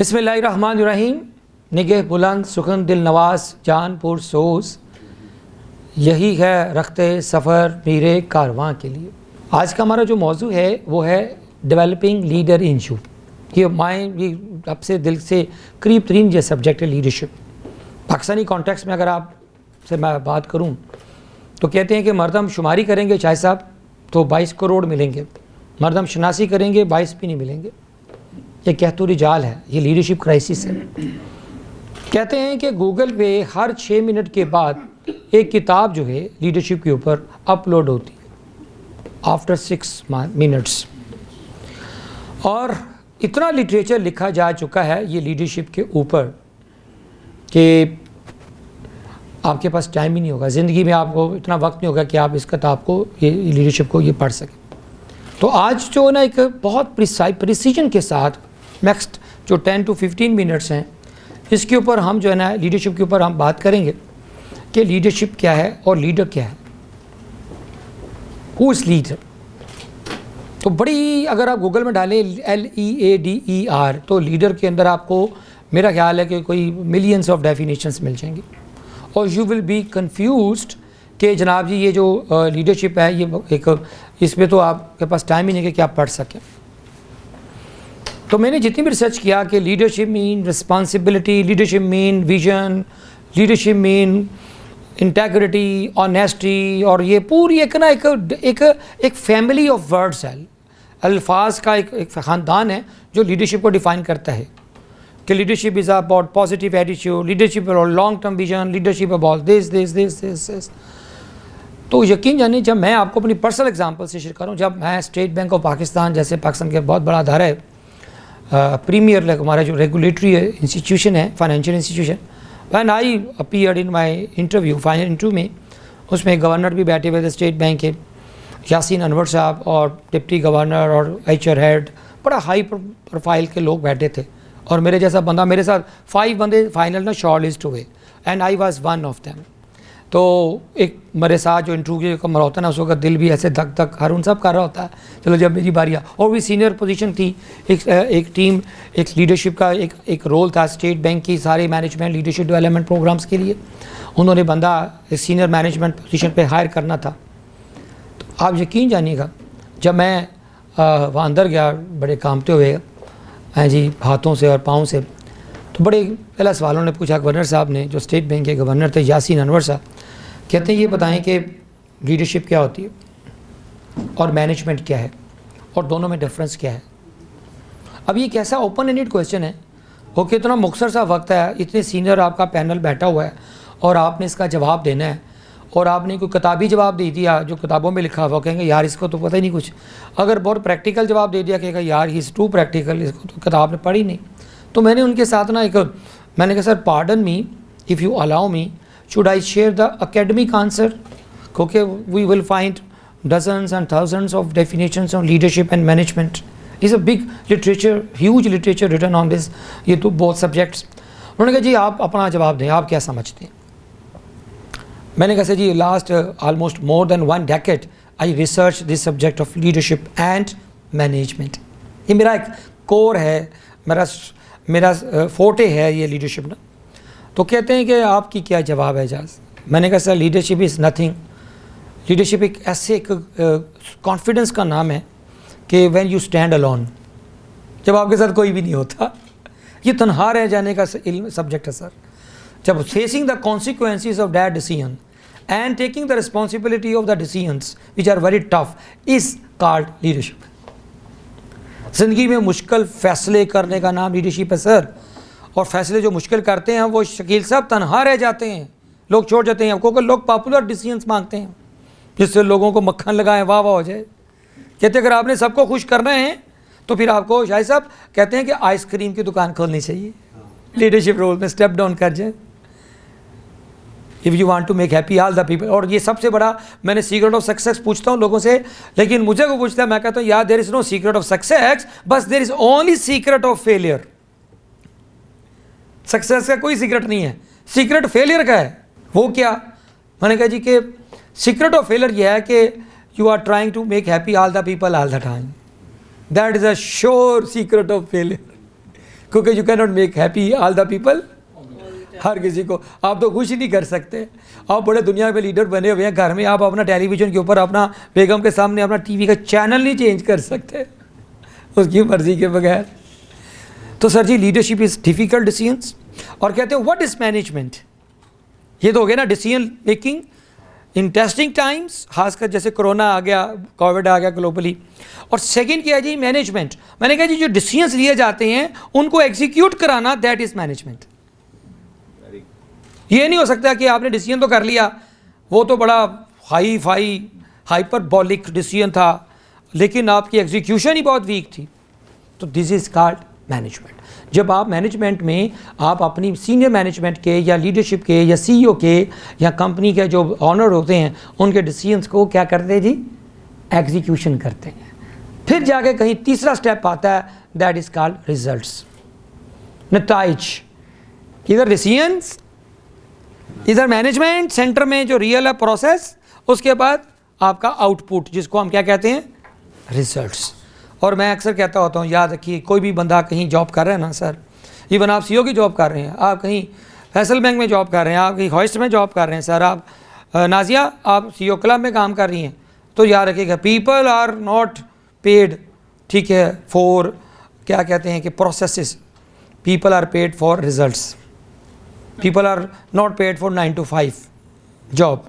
बिस्मिल्लाहिर्रहमानिर्रहीम। निगह बुलंद सुखन दिल नवाज जानपुर सोस, यही है रखते सफ़र मेरे कारवां के लिए। आज का हमारा जो मौजू है वो है डेवलपिंग लीडर इन यू। ये आपसे दिल से करीब तरीन ये सब्जेक्ट है लीडरशिप। पाकिस्तानी कॉन्टेक्स्ट में अगर आप से मैं बात करूं तो कहते हैं कि मर्दम शुमारी करेंगे चाहे साहब तो 22 करोड़ मिलेंगे, मर्दम शनासी करेंगे 22 भी नहीं मिलेंगे। ये कहतूरी जाल है, ये लीडरशिप क्राइसिस है। कहते हैं कि गूगल पे हर 6 मिनट के बाद एक किताब जो है लीडरशिप के ऊपर अपलोड होती है आफ्टर 6 मिनट्स, और इतना लिटरेचर लिखा जा चुका है ये लीडरशिप के ऊपर कि आपके पास टाइम ही नहीं होगा, ज़िंदगी में आपको इतना वक्त नहीं होगा कि आप इस किताब को, ये लीडरशिप को ये पढ़ सकें। तो आज जो ना एक बहुत प्रिसीजन के साथ नेक्स्ट जो 10 to 15 मिनट्स हैं इसके ऊपर हम जो है ना लीडरशिप के ऊपर हम बात करेंगे कि लीडरशिप क्या है और लीडर क्या है, हु इज़ लीडर। तो बड़ी अगर आप गूगल में डालें LEADER तो लीडर के अंदर आपको मेरा ख्याल है कि कोई मिलियंस ऑफ डेफिनेशंस मिल जाएंगी और यू विल बी कंफ्यूज्ड कि जनाब जी ये जो लीडरशिप है ये एक, इसमें तो आपके पास टाइम ही नहीं है कि आप पढ़ सकें। तो मैंने जितनी भी रिसर्च किया कि leadership mean responsibility, leadership mean vision, leadership mean integrity, honesty, और ये पूरी एक ना एक फैमिली ऑफ वर्ड्स है, अल्फाज का एक ख़ानदान है जो लीडरशिप को डिफ़ाइन करता है कि leadership is about positive attitude, leadership about long term vision, leadership about this. तो यकीन जानिए जब मैं आपको अपनी पर्सनल एग्जांपल से शेयर करूं, जब मैं स्टेट बैंक ऑफ पाकिस्तान जैसे पाकिस्तान के बहुत बड़ा अदारा है, प्रीमियर हमारा जो रेगुलेटरी इंस्टीट्यूशन है, financial institution, when I appeared in my interview, final interview में, उसमें गवर्नर भी बैठे हुए थे स्टेट बैंक के, यासीन अनवर साहब, और डिप्टी गवर्नर और HR हेड, बड़ा हाई प्रोफाइल के लोग बैठे थे, और मेरे जैसा बंदा, मेरे साथ 5 बंदे फाइनल ना शॉर्ट लिस्ट हुए and I was one of them. तो एक मेरे साथ जो इंटरव्यू का मरा होता है ना, उस वक्त दिल भी ऐसे धक धक हर उन सब कर रहा होता है, चलो जब मेरी बारी आ, और भी सीनियर पोजीशन थी, एक टीम, एक लीडरशिप का एक रोल था स्टेट बैंक की सारे मैनेजमेंट लीडरशिप डेवलपमेंट प्रोग्राम्स के लिए, उन्होंने बंदा एक सीनियर मैनेजमेंट पोजीशन पे हायर करना था। तो आप यकीन जानिएगा जब मैं वहाँ अंदर गया बड़े कांपते हुए हैं जी, हाथों से और पाँव से, तो बड़े पहला सवालों ने पूछा गवर्नर साहब ने, जो स्टेट बैंक के गवर्नर थे यासीन अनवर साहब, कहते हैं ये बताएं कि लीडरशिप क्या होती है और मैनेजमेंट क्या है और दोनों में डिफरेंस क्या है। अब ये कैसा ओपन एंडेड क्वेश्चन है, वो कितना मुख्तसर सा वक्त है, इतने सीनियर आपका पैनल बैठा हुआ है और आपने इसका जवाब देना है, और आपने कोई किताबी जवाब दे दिया जो किताबों में लिखा हुआ, कहेंगे यार इसको तो पता ही नहीं कुछ। अगर बहुत प्रैक्टिकल जवाब दे दिया कहेगा यार ही इज़ टू प्रैक्टिकल, इसको तो किताब ने पढ़ी नहीं। तो मैंने उनके साथ ना मैंने कहा sir pardon me if you allow me, should I share the academic answer, क्योंकि we will find dozens and thousands of definitions on leadership and management, is a big literature, huge literature written on this, ये तो both subjects. उन्होंने कहा जी आप अपना जवाब दें, आप क्या समझते हैं। मैंने कहा sir ji last almost more than 1 decade I research this subject of leadership and management, ये मेरा एक कोर है, मेरा फोटे है ये लीडरशिप ना। तो कहते हैं कि आपकी क्या जवाब है एजाज। मैंने कहा sir leadership is nothing, leadership एक ऐसे एक कॉन्फिडेंस का नाम है कि व्हेन यू स्टैंड अलोन, जब आपके साथ कोई भी नहीं होता, ये तन्हा रह जाने का सब्जेक्ट है सर। जब facing the consequences of that decision and taking the responsibility of the decisions which are very tough is called leadership. ज़िंदगी में मुश्किल फ़ैसले करने का नाम लीडरशिप है सर, और फैसले जो मुश्किल करते हैं वो शकील साहब तनहा रह जाते हैं, लोग छोड़ जाते हैं, क्योंकि लोग पॉपुलर डिसीजंस मांगते हैं जिससे लोगों को मक्खन लगाएं, वाह वाह हो जाए। कहते अगर आपने सबको खुश करना है तो फिर आपको शायद साहब कहते हैं कि आइसक्रीम की दुकान खोलनी चाहिए, लीडरशिप रोल में स्टेप डाउन कर जाए, if you want to make happy all the people. और ये सबसे बड़ा, मैंने सीक्रेट ऑफ सक्सेस पूछता हूँ लोगों से, लेकिन मुझे को पूछता है, मैं कहता हूँ यार there is no secret of success, बस there is only secret of failure. Success का कोई सीक्रेट नहीं है, सीक्रेट फेलियर का है। वो क्या? मैंने कहा जी कि सीक्रेट ऑफ फेलियर यह है कि you are trying to make happy all the people all the time, that is a sure secret of failure. क्योंकि you can not make happy all the people, हर किसी को आप तो खुश ही नहीं कर सकते। आप बड़े दुनिया में लीडर बने हुए हैं, घर में आप अपना टेलीविज़न के ऊपर अपना बेगम के सामने अपना टीवी का चैनल नहीं चेंज कर सकते उसकी मर्ज़ी के बगैर। तो sir ji leadership is difficult decisions. और कहते हैं व्हाट इज़ मैनेजमेंट, ये तो हो गया ना decision making in testing times, खासकर जैसे कोरोना आ गया, कोविड आ गया ग्लोबली। और सेकंड क्या है जी, मैनेजमेंट। मैंने कहा जी जो डिसीजंस लिए जाते हैं उनको एग्जीक्यूट कराना, दैट इज़ मैनेजमेंट। ये नहीं हो सकता कि आपने डिसीजन तो कर लिया, वो तो बड़ा हाइपरबॉलिक डिसीजन था, लेकिन आपकी एग्जीक्यूशन ही बहुत वीक थी। तो दिस इज़ कॉल्ड मैनेजमेंट। जब आप मैनेजमेंट में आप अपनी सीनियर मैनेजमेंट के या लीडरशिप के या सीईओ के या कंपनी के जो ऑनर होते हैं उनके डिसीजंस को क्या करते हैं जी, एग्जीक्यूशन करते हैं। फिर जाके कहीं तीसरा स्टेप आता है, दैट इज़ कॉल्ड रिजल्ट्स, नताइज। इधर डिसीजंस, इधर मैनेजमेंट, सेंटर में जो रियल है प्रोसेस, उसके बाद आपका आउटपुट जिसको हम क्या कहते हैं, रिजल्ट्स। और मैं अक्सर कहता होता हूँ, याद रखिए कोई भी बंदा कहीं जॉब कर रहा है ना सर, इवन आप सीईओ की जॉब कर रहे हैं, आप कहीं फैसल बैंक में जॉब कर रहे हैं, आप कहीं हॉइस्ट में जॉब कर रहे हैं सर, आप नाजिया आप सीईओ क्लब में काम कर रही हैं, तो याद रखिएगा पीपल आर नॉट पेड, ठीक है, फॉर क्या कहते हैं कि processes, people are paid for results. People are not paid for 9 to 5 job,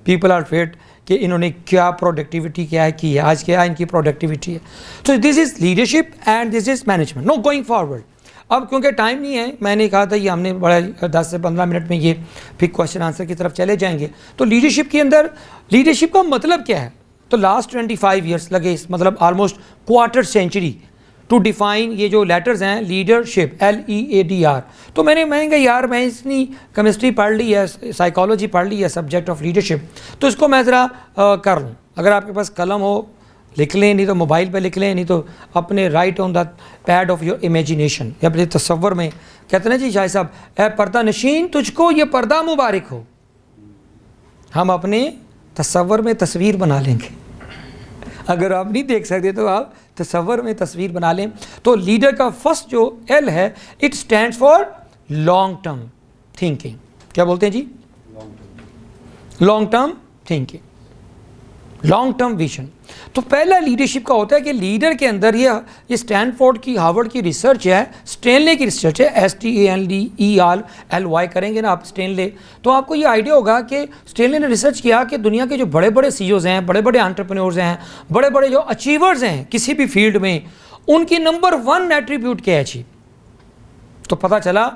people are paid कि इन्होंने क्या प्रोडक्टिविटी क्या है की है, आज क्या इनकी प्रोडक्टिविटी है। तो this is leadership and this is management. No going forward. अब क्योंकि टाइम नहीं है, मैंने कहा था ये हमने बड़ा 10 से 15 मिनट में ये फिर क्वेश्चन आंसर की तरफ चले जाएंगे। तो लीडरशिप के अंदर लीडरशिप का मतलब क्या है, तो लास्ट 25 ईयर्स लगे, मतलब almost quarter century to define ये जो लेटर्स हैं लीडरशिप, LEADR। तो मैंने कहा यार मैं इतनी केमिस्ट्री पढ़ ली है, साइकोलॉजी पढ़ ली है, सब्जेक्ट ऑफ लीडरशिप, तो इसको मैं ज़रा कर लूँ। अगर आपके पास कलम हो लिख लें, नहीं तो मोबाइल पे लिख लें, नहीं तो अपने right on the pad of your imagination या अपने तसव्वुर में। कहते ना जी शाह साहब, ए पर्दा नशीन तुझको ये पर्दा मुबारक हो। हम अपने तसव्वुर में तस्वीर बना लेंगे, अगर आप नहीं देख सकते तो आप तसव्वुर में तस्वीर बना लें। तो लीडर का फर्स्ट जो L है, it stands for long term thinking. क्या बोलते हैं जी, long term thinking, long term vision. तो पहला लीडरशिप का होता है कि लीडर के अंदर ये स्टैनफोर्ड की, हार्वर्ड की रिसर्च है, स्टेनले की रिसर्च है, STANLEY करेंगे ना आप स्टेनले, तो आपको ये आइडिया होगा कि स्टेनले ने रिसर्च किया कि दुनिया के जो बड़े बड़े CEOs हैं, बड़े बड़े एंटरप्रेन्योर्स हैं, बड़े बड़े जो अचीवर्स हैं किसी भी फील्ड में, उनकी नंबर 1 एट्रीब्यूट क्या है जी, तो पता चला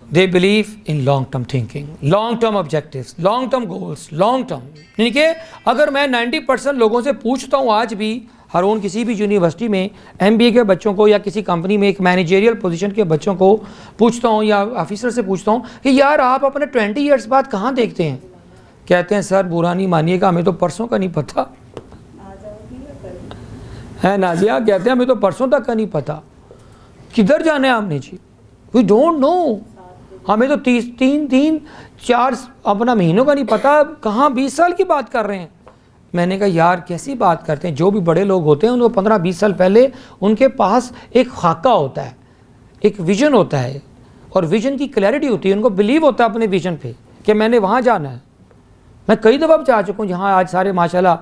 they believe in long term thinking, long term objectives, long term goals, long term. यानी कि अगर मैं 90% लोगों से पूछता हूँ आज भी, हारून किसी भी यूनिवर्सिटी में MBA के बच्चों को या किसी कंपनी में एक मैनेजरियल पोजीशन के बच्चों को पूछता हूँ या ऑफिसर से पूछता हूँ कि यार आप अपने 20 ईयर्स बाद कहाँ देखते हैं, कहते हैं सर बुरा नहीं मानिएगा हमें तो परसों का नहीं पता है। नाजिया कहते हैं हमें तो परसों तक का नहीं पता, किधर जाना है आपने जी, वी डोंट नो। हमें तो 3-4 अपना महीनों का नहीं पता, कहाँ 20 साल की बात कर रहे हैं। मैंने कहा यार कैसी बात करते हैं, जो भी बड़े लोग होते हैं उनको 15-20 साल पहले उनके पास एक खाका होता है, एक विजन होता है, और विजन की क्लैरिटी होती है, उनको बिलीव होता है अपने विजन पे कि मैंने वहाँ जाना है। मैं कई दफ़ा जा चुका हूँ जहाँ आज सारे माशाल्लाह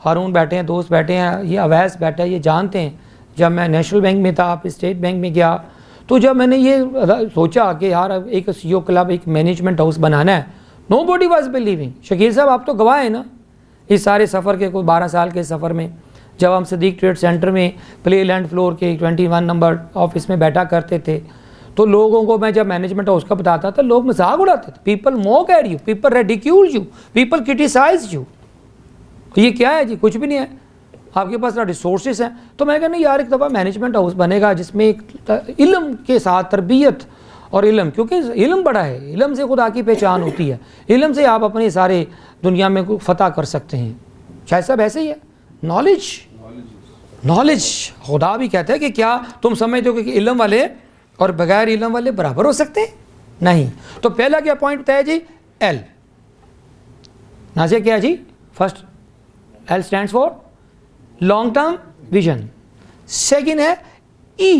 हारून बैठे हैं, दोस्त बैठे हैं, ये अवैस बैठा है, ये जानते हैं। जब मैं नेशनल बैंक में था, स्टेट बैंक में गया, तो जब मैंने ये सोचा कि यार एक CEO क्लब, एक मैनेजमेंट हाउस बनाना है, nobody was believing. Shakeel साहब आप तो गवाह हैं ना इस सारे सफ़र के, कोई 12 साल के सफ़र में, जब हम सिद्दीक ट्रेड सेंटर में प्ले लैंड फ्लोर के 21 नंबर ऑफिस में बैठा करते थे, तो लोगों को मैं जब मैनेजमेंट हाउस का बताता था, लोग मजाक उड़ाते थे, people mock at you, people ridicule you, people criticise you. ये क्या है जी, कुछ भी नहीं है, आपके पास ना रिसोर्सेज हैं। तो मैं कहना यार एक दफ़ा मैनेजमेंट हाउस बनेगा जिसमें एक इल्म के साथ तरबियत और इल्म, क्योंकि इल्म बड़ा है, इल्म से खुदा की पहचान होती है, इल्म से आप अपने सारे दुनिया में फतह कर सकते हैं। शायद सब ऐसे ही है, नॉलेज खुदा भी कहता है कि क्या तुम समझते हो कि इल्म वाले और बगैर इल्म वाले बराबर हो सकते हैं? नहीं। तो पहला क्या पॉइंट बताया जी, L। नाजिया क्या है जी, first L stands for long term vision. Second है E,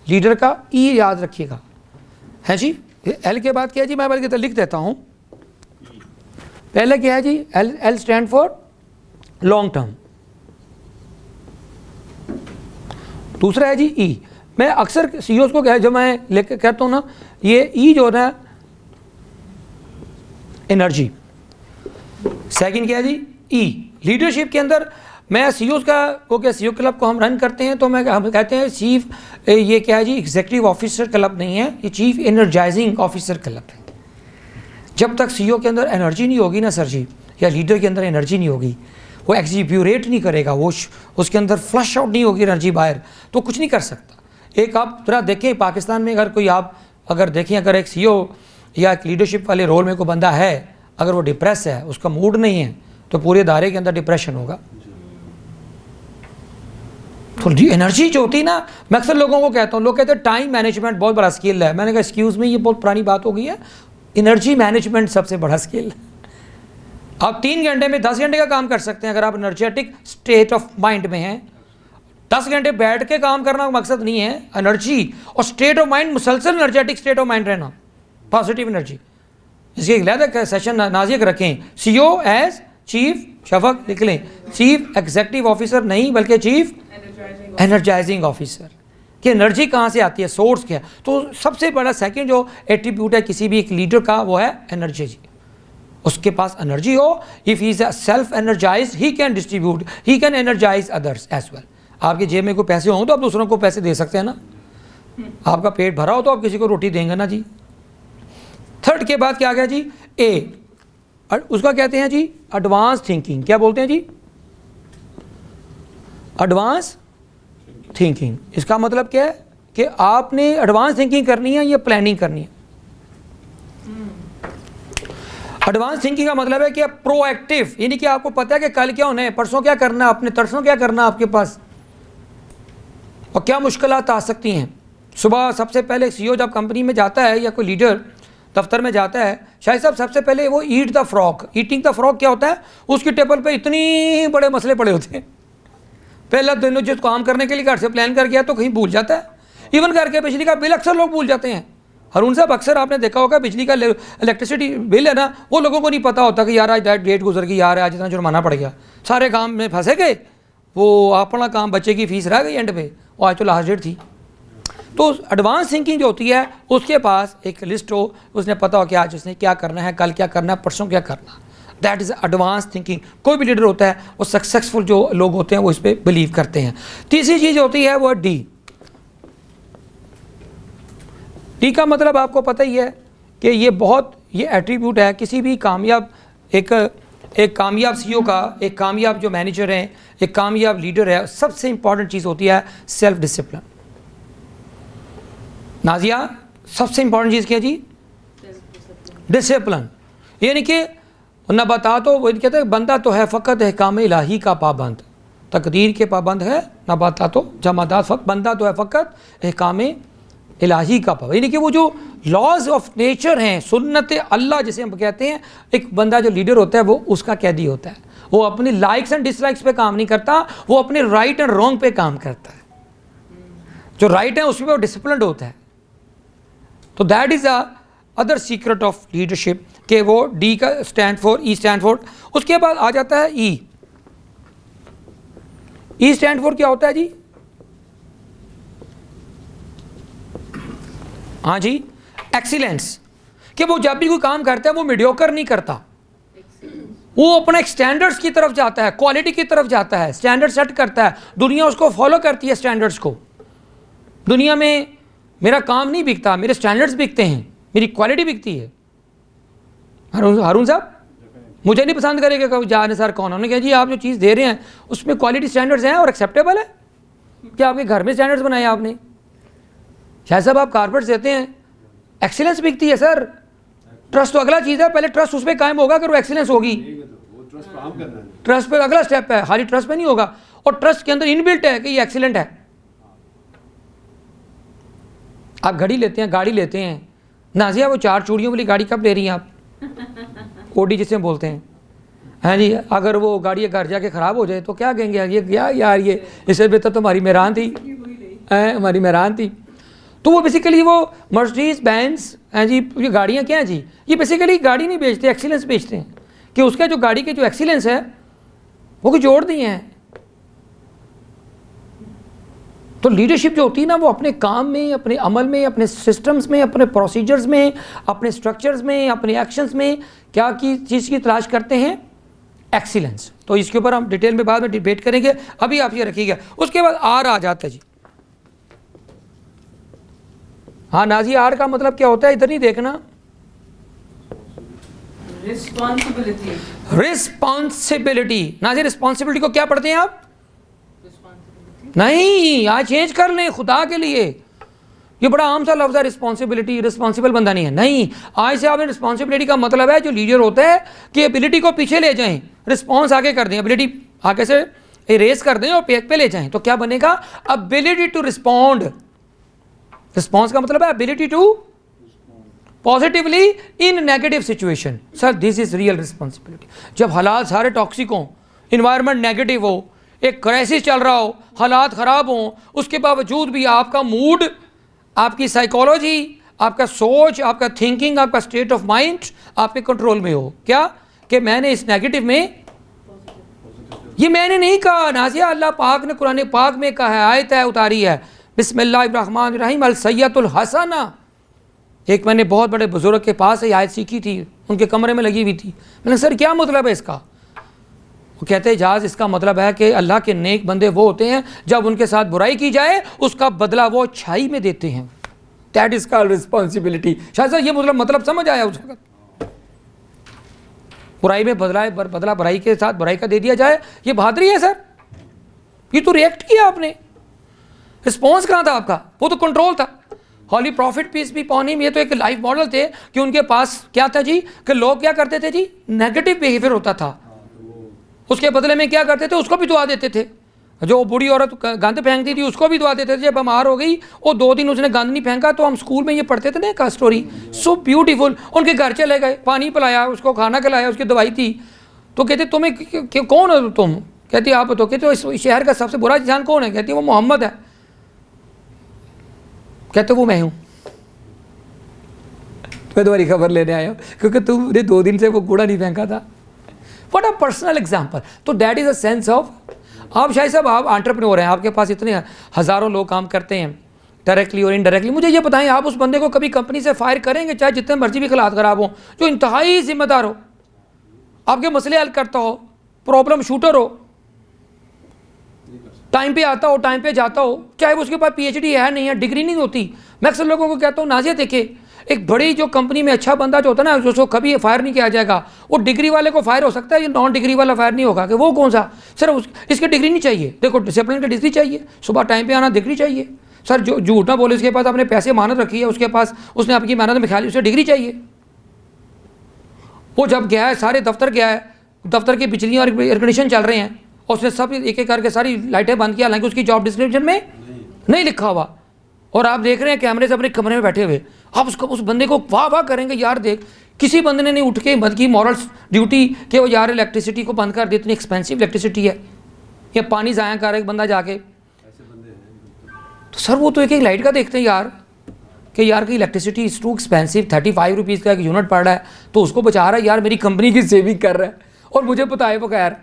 लीडर का ई याद रखिएगा, है जी। एल के बाद क्या है जी, मैं बल्कि लिख देता हूँ। पहले क्या है जी, L stand for long term. दूसरा है जी ई। मैं अक्सर सीईओ को जब मैं लेकर कहता हूँ ना, ये ई जो है एनर्जी। सेकंड क्या है जी, ई। लीडरशिप के अंदर मैं सीईओ का वो क्या, सीईओ क्लब को हम रन करते हैं तो हम कहते हैं चीफ, ये क्या है जी, एग्जीक्यूटिव ऑफिसर क्लब नहीं है, ये चीफ एनर्जाइजिंग ऑफिसर क्लब है। जब तक सीईओ के अंदर एनर्जी नहीं होगी ना सर जी, या लीडर के अंदर एनर्जी नहीं होगी, वो एग्जीब्यूरेट नहीं करेगा, वो उसके अंदर फ्लश आउट नहीं होगी एनर्जी बाहर, तो कुछ नहीं कर सकता। एक आप थोड़ा देखें पाकिस्तान में, अगर कोई आप अगर देखें, अगर एक सीईओ या एक लीडरशिप वाले रोल में कोई बंदा है, अगर वो डिप्रेस है, उसका मूड नहीं है, तो पूरे इदारे के अंदर डिप्रेशन होगा। तो एनर्जी जो होती है ना, मैं अक्सर लोगों को कहता हूँ, लोग कहते हैं टाइम मैनेजमेंट बहुत बड़ा स्किल है। मैंने कहा एक्सक्यूज़ में, ये बहुत पुरानी बात हो गई है, एनर्जी मैनेजमेंट सबसे बड़ा स्किल है। आप 3 घंटे में 10 घंटे का काम कर सकते हैं अगर आप एनर्जेटिक स्टेट ऑफ माइंड में हैं। 10 घंटे बैठ के काम करना मकसद नहीं है, एनर्जी और स्टेट ऑफ माइंड, मुसलसल एनर्जेटिक स्टेट ऑफ माइंड रहना, पॉजिटिव एनर्जी। इसके एक सेशन नाजिक रखें, सीईओ एज चीफ, शफक लिख लें, चीफ एग्जीक्यूटिव ऑफिसर नहीं बल्कि चीफ एनर्जाइजिंग ऑफिसर। कि एनर्जी कहाँ से आती है, सोर्स क्या है। तो सबसे बड़ा सेकंड जो एट्रीब्यूट है किसी भी एक लीडर का, वो है एनर्जी। उसके पास एनर्जी हो, if he is self energise, he can distribute, he can energise others as well. आपके जेब में कोई पैसे हों तो आप दूसरों को पैसे दे सकते हैं ना, आपका पेट भरा हो तो आप किसी को रोटी देंगे ना जी। थर्ड के बाद क्या आ गया जी, ए, उसका कहते हैं जी एडवांस थिंकिंग। क्या बोलते हैं जी, एडवांस थिंकिंग। इसका मतलब क्या है कि आपने एडवांस थिंकिंग करनी है या प्लानिंग करनी है। एडवांस थिंकिंग का मतलब है कि प्रोएक्टिव, यानी कि आपको पता है कि कल क्या होना है, परसों क्या करना है, अपने तरसों क्या करना है आपके पास, और क्या मुश्किलात आ सकती हैं। सुबह सबसे पहले सीईओ जब कंपनी में जाता है या कोई लीडर दफ्तर में जाता है, शायद साहब सबसे पहले वो eat the frog. Eating the frog क्या होता है, उसकी टेबल पे इतनी बड़े मसले पड़े होते हैं। पहला दिन जो काम करने के लिए घर से प्लान कर गया तो कहीं भूल जाता है। इवन घर के बिजली का बिल अक्सर लोग भूल जाते हैं। हरून साहब अक्सर आपने देखा होगा बिजली का इलेक्ट्रिसिटी बिल है ना, वो लोगों को नहीं पता होता कि यार आज डेट गुजर गई, यार आज इतना जुर्माना पड़ गया, सारे काम में फंसे गए, वो अपना काम बच्चे की फीस रह गई एंड पे, और आज तो लास्ट डेट थी। तो एडवांस थिंकिंग जो होती है, उसके पास एक लिस्ट हो, उसने पता हो कि आज उसने क्या करना है, कल क्या करना है, परसों क्या करना। That is advance thinking. कोई भी लीडर होता है, वो सक्सेसफुल जो लोग होते हैं वो इस पर बिलीव करते हैं। तीसरी चीज़ होती है वो डी। डी का मतलब आपको पता ही है कि ये एट्रीब्यूट है किसी भी कामयाब एक कामयाब सीईओ का, एक कामयाब जो मैनेजर है, एक कामयाब लीडर है। सबसे इंपॉर्टेंट चीज़ होती है सेल्फ डिसिप्लिन। नाजिया, सबसे इंपॉर्टेंट चीज़ क्या जी, डिसिप्लिन। यानी कि न बता तो वो कहते हैं बंदा तो है फ़कत अहकाम इलाही का पाबंद, तकदीर के पाबंद है, न बता तो जमादात फ़कत, बंदा तो है फ़कत अहकाम इलाही का पाबंद। यानी कि वो जो लॉज ऑफ नेचर हैं, सुन्नत अल्लाह जिसे हम कहते हैं, एक बंदा जो लीडर होता है वो उसका कैदी होता है। वो अपनी लाइक्स एंड डिसलाइक्स पे काम नहीं करता, वो अपने राइट एंड रॉन्ग पे काम करता है। जो राइट है उसमें वो डिसिप्लिन्ड होता है। तो that is a other secret of leadership कि वो डी का stand for, E stand for. उसके बाद आ जाता है ई। ई स्टैंड फॉर क्या होता है जी, हाँ जी, एक्सीलेंस। कि वो जब भी कोई काम करता है वो मीडियोकर नहीं करता, वो अपने स्टैंडर्ड्स की तरफ जाता है, क्वालिटी की तरफ जाता है, स्टैंडर्ड सेट करता है, दुनिया उसको फॉलो करती है स्टैंडर्ड्स को। दुनिया में मेरा काम नहीं बिकता, मेरे स्टैंडर्ड्स बिकते हैं, मेरी क्वालिटी बिकती है। हारून साहब मुझे नहीं पसंद करेगा कभी जाने सर कौन, उन्होंने कहा जी आप जो चीज़ दे रहे हैं उसमें क्वालिटी स्टैंडर्ड्स हैं और एक्सेप्टेबल है। क्या आपके घर में स्टैंडर्ड्स बनाए आपने? शायद साहब आप कारपेट्स देते हैं, एक्सीलेंस बिकती है सर। ट्रस्ट तो अगला चीज़ है, पहले ट्रस्ट उस पर कायम होगा अगर वो एक्सीलेंस होगी। ट्रस्ट पे अगला स्टेप है, खाली ट्रस्ट पे नहीं होगा। और ट्रस्ट के अंदर इनबिल्ट है कि ये एक्सीलेंट है। आप घड़ी लेते हैं, गाड़ी लेते हैं, नाजिया वो 4 चूड़ियों वाली गाड़ी कब ले रही हैं आप? ओडी जिसे बोलते हैं, हैं जी। अगर वो गाड़ी घर जाके ख़राब हो जाए तो क्या कहेंगे, ये क्या यार, ये इससे बेहतर तो हमारी मेहरान थी, हमारी मेहरान थी। तो वो बेसिकली वो मर्सिडीज बेंज हैं जी, ये गाड़ियाँ क्या हैं जी, ये बेसिकली गाड़ी नहीं बेचते, एक्सीलेंस बेचते हैं कि उसका जो गाड़ी के जो एक्सीलेंस है वो कुछ जोड़ दिए हैं। तो लीडरशिप जो होती है ना, वो अपने काम में, अपने अमल में, अपने सिस्टम्स में, अपने प्रोसीजर्स में, अपने स्ट्रक्चर्स में, अपने एक्शंस में क्या की चीज़ की तलाश करते हैं, एक्सीलेंस। तो इसके ऊपर हम डिटेल में बाद में डिबेट करेंगे, अभी आप ये रखिएगा। उसके बाद आर आ जाता है जी। हाँ नाजी, आर का मतलब क्या होता है, इधर नहीं देखना। रिस्पॉन्सिबिलिटी। रिस्पॉन्सिबिलिटी नाजी, रिस्पॉन्सिबिलिटी को क्या पढ़ते हैं आप? नहीं, आज चेंज कर लें खुदा के लिए, ये बड़ा आम सा लफ्ज़ है रिस्पॉन्सिबिलिटी, रिस्पॉन्सिबल बंदा नहीं है। नहीं, आज से आपने रिस्पॉन्सिबिलिटी का मतलब है जो लीडर होता है कि एबिलिटी को पीछे ले जाएं, रिस्पॉन्स आगे कर दें, एबिलिटी आगे से इरेज कर दें और पेक पे ले जाएं। तो क्या बनेगा? Ability to respond. रिस्पॉन्स का मतलब है ability to positively in negative situation. Sir this is real responsibility. जब हालात सारे टॉक्सिक हों, इन्वायरमेंट नेगेटिव हो, एक क्राइसिस चल रहा हो, हालात ख़राब हों, उसके बावजूद भी आपका मूड, आपकी साइकोलॉजी, आपका सोच, आपका थिंकिंग, आपका स्टेट ऑफ माइंड आपके कंट्रोल में हो। क्या कि मैंने इस नेगेटिव में, ये मैंने नहीं कहा नाजिया, अल्लाह पाक ने कुरान पाक में कहा है, आयत है उतारी है, बिस्मिल्लाहिर्रहमानिर्रहीम अल सय्यतुल हसना। एक मैंने बहुत बड़े बुजुर्ग के पास ये आयत सीखी थी, उनके कमरे में लगी हुई थी। मैंने सर क्या मतलब है इसका? वो कहते हैं जाज, इसका मतलब है कि अल्लाह के नेक बंदे वो होते हैं जब उनके साथ बुराई की जाए उसका बदला वो अच्छाई में देते हैं। That is called responsibility. शायद सर ये मतलब समझ आया उस वक्त। बुराई में बदला बुराई के साथ बुराई का दे दिया जाए, ये बहादुरी है सर। ये तो रिएक्ट किया आपने, रिस्पॉन्स कहाँ था आपका? वो तो कंट्रोल था। हॉली प्रॉफिट पीस भी पॉन हिम, ये तो एक लाइफ मॉडल थे कि उनके पास क्या था जी, कि लोग क्या करते थे जी, नेगेटिव बिहेवियर होता था, उसके बदले में क्या करते थे, उसको भी दुआ देते थे। जो बूढ़ी औरत गंद फेंकती थी उसको भी दुआ देते थे। जब बीमार हो गई वो 2 दिन उसने गंद नहीं फेंका तो हम स्कूल में ये पढ़ते थे ना का स्टोरी, सो ब्यूटीफुल। उनके घर चले गए, पानी पिलाया, उसको खाना खिलाया, उसकी दवाई थी। तो कहते तुम्हें कौन हो तुम? कहती आप तो कहते इस शहर का सबसे बुरा इंसान कौन है? कहती वो मोहम्मद है। कहते वो मैं हूँ, मैं तुम्हारी खबर लेने आया हूँ क्योंकि तुमने 2 दिन से वो कूड़ा नहीं फेंका था। What a personal example. तो that is a sense of, आप शायद साहब आप एंटरप्रेन्योर हैं, आपके पास इतने हज़ारों लोग काम करते हैं डायरेक्टली और इनडायरेक्टली। मुझे ये बताएं, आप उस बंदे को कभी कंपनी से फायर करेंगे चाहे जितने मर्जी भी हालात ख़राब हो, जो इंतहाई जिम्मेदार हो, आपके मसले हल करता हो, प्रॉब्लम शूटर हो, टाइम पे आता हो, टाइम पे जाता हो, चाहे वो उसके पास PhD है नहीं है, डिग्री नहीं होती। मैं अक्सर लोगों को कहता हूँ नाजिया देखिए, एक बड़ी जो कंपनी में अच्छा बंदा जो होता है ना, जो उसको कभी फायर नहीं किया जाएगा, वो डिग्री वाले को फायर हो सकता है, ये नॉन डिग्री वाला फायर नहीं होगा। कि वो कौन सा सर, इसकी डिग्री नहीं चाहिए। देखो डिसिप्लिन की डिग्री चाहिए, सुबह टाइम पे आना डिग्री चाहिए। सर जो झूठ ना बोले, उसके पास अपने पैसे मानत रखी है, उसके पास उसने आपकी मेहनत में ख्याल, उसे डिग्री चाहिए। वो जब गया है, सारे दफ्तर गया है, दफ्तर की बिजली और एयर कंडीशन चल रहे हैं, और उसने सब एक एक करके सारी लाइटें बंद किया, हालांकि उसकी जॉब डिस्क्रिप्शन में नहीं लिखा हुआ। और आप देख रहे हैं कैमरे से अपने कमरे में बैठे हुए, आप उसको उस बंदे को वाह वाह करेंगे, यार देख किसी बंदे ने नहीं उठ के मत की मॉरल ड्यूटी कि वो यार इलेक्ट्रिसिटी को बंद कर दे, इतनी एक्सपेंसिव इलेक्ट्रिसिटी है, या पानी ज़ाया कर एक बंदा जाके। तो सर वो तो एक एक लाइट का देखते हैं यार, कि यार की electricity is too expensive, 35 rupees का एक यूनिट पड़ रहा है, तो उसको बचा रहा है यार, मेरी कंपनी की सेविंग कर रहा है और मुझे पता है वो खैर।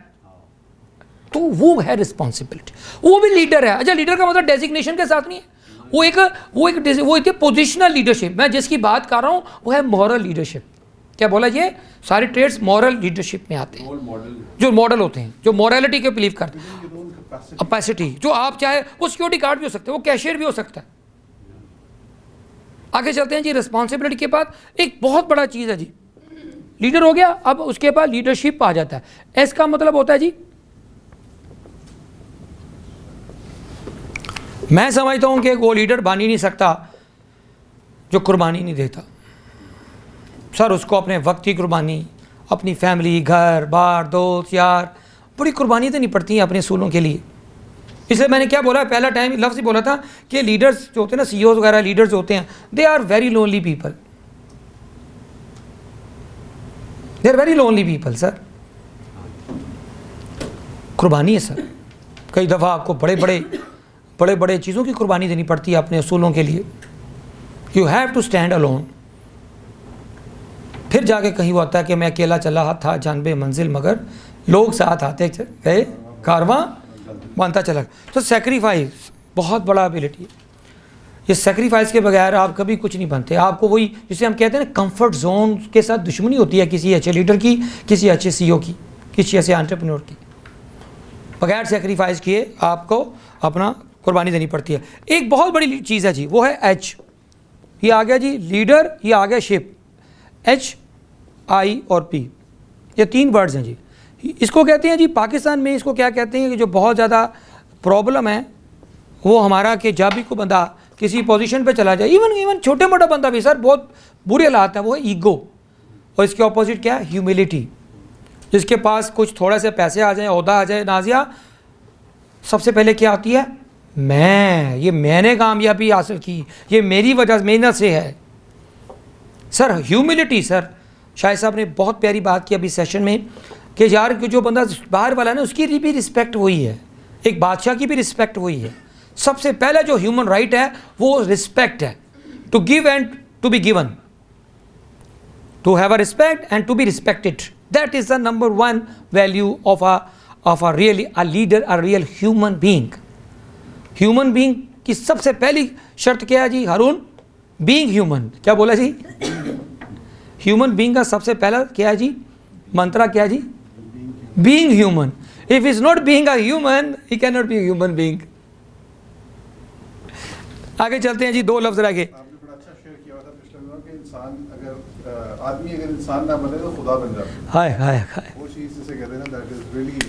तो वो है रिस्पॉन्सिबिलिटी, वो भी लीडर है। अच्छा, लीडर का मतलब डेजिग्नेशन के साथ नहीं है, वो एक पोजिशनल लीडरशिप। मैं जिसकी बात कर रहा हूँ वो है मॉरल लीडरशिप। क्या बोला, ये सारे ट्रेड्स मॉरल लीडरशिप में आते हैं, जो मॉडल होते हैं, जो मॉरलिटी के बिलीव करते हैं। कैपेसिटी, जो आप चाहे वो सिक्योरिटी गार्ड भी हो सकते हैं, वो कैशियर भी हो सकता है। आगे चलते हैं जी। रिस्पॉन्सिबिलिटी के बाद एक बहुत बड़ा चीज़ है जी, लीडर हो गया, अब उसके बाद लीडरशिप आ जाता है। एस का मतलब होता है जी, मैं समझता हूं कि वो लीडर बन ही नहीं सकता जो कुर्बानी नहीं देता। सर उसको अपने वक्त की कुर्बानी, अपनी फैमिली, घर बार, दोस्त यार, बड़ी कुर्बानी देनी पड़ती है अपने असूलों के लिए। इसलिए मैंने क्या बोला, पहला टाइम लफ्ज़ ही बोला था कि लीडर्स जो होते हैं ना, CEOs वगैरह लीडर्स होते हैं, they are very lonely people, they are very lonely people. Sir कुर्बानी है सर, कई दफ़ा आपको बड़े बड़े चीज़ों की कुर्बानी देनी पड़ती है अपने असूलों के लिए। You have to stand alone. फिर जाके कहीं वो आता है कि मैं अकेला चला था जानबे मंजिल, मगर लोग साथ आते गए, कारवां बनता चला। तो सेक्रीफाइस बहुत बड़ा एबिलिटी है। ये सेक्रीफाइस के बगैर आप कभी कुछ नहीं बनते। आपको वही जिसे हम कहते हैं ना, कंफर्ट जोन के साथ दुश्मनी होती है किसी अच्छे लीडर की, किसी अच्छे CEO की, किसी अच्छे एंटरप्रेन्योर की। बगैर सेक्रीफाइस किए आपको अपना कुर्बानी देनी पड़ती है। एक बहुत बड़ी चीज़ है जी, वो है H। ये आ गया जी लीडर, ये आ गया शिप। H, I और P, ये 3 वर्ड्स हैं जी। इसको कहते हैं जी पाकिस्तान में, इसको क्या कहते हैं कि जो बहुत ज़्यादा प्रॉब्लम है वो हमारा कि जब भी कोई बंदा किसी पोजीशन पे चला जाए, इवन छोटे मोटा बंदा भी सर बहुत बुरे हालात है, वो है ईगो। और इसके ऑपोजिट क्या है? ह्यूमिलिटी। जिसके पास कुछ थोड़ा से पैसे आ जाए, ओहदा आ जाए, नाजिया, सबसे पहले क्या आती है? ये मैंने कामयाबी हासिल की, ये मेरी वजह से, मेहनत से है। सर ह्यूमिलिटी, सर शायद साहब ने बहुत प्यारी बात की अभी सेशन में कि यार जो बंदा बाहर वाला है ना, उसकी भी रिस्पेक्ट वही है, एक बादशाह की भी रिस्पेक्ट वही है। सबसे पहला जो ह्यूमन राइट है वो रिस्पेक्ट है, to give and to be given, to have a respect and to be respected. That is the number 1 value of a really a leader, a real human being. Human being की सबसे पहली शर्त क्या है जी हारून? Being human. क्या बोला जी? Human being का सबसे पहला क्या है जी मंत्रा? क्या है जी? Being human. If is not being a human, he can not be human being. आगे चलते हैं जी, 2 लफ्ज रह गए। आपने बड़ा अच्छा शेयर किया था पिछले दिनों कि आदमी अगर इंसान ना बने तो खुदा बन जाता है। हाय हाय हाय, वो चीज़ जिसे कहते हैं ना, दैट इज रियली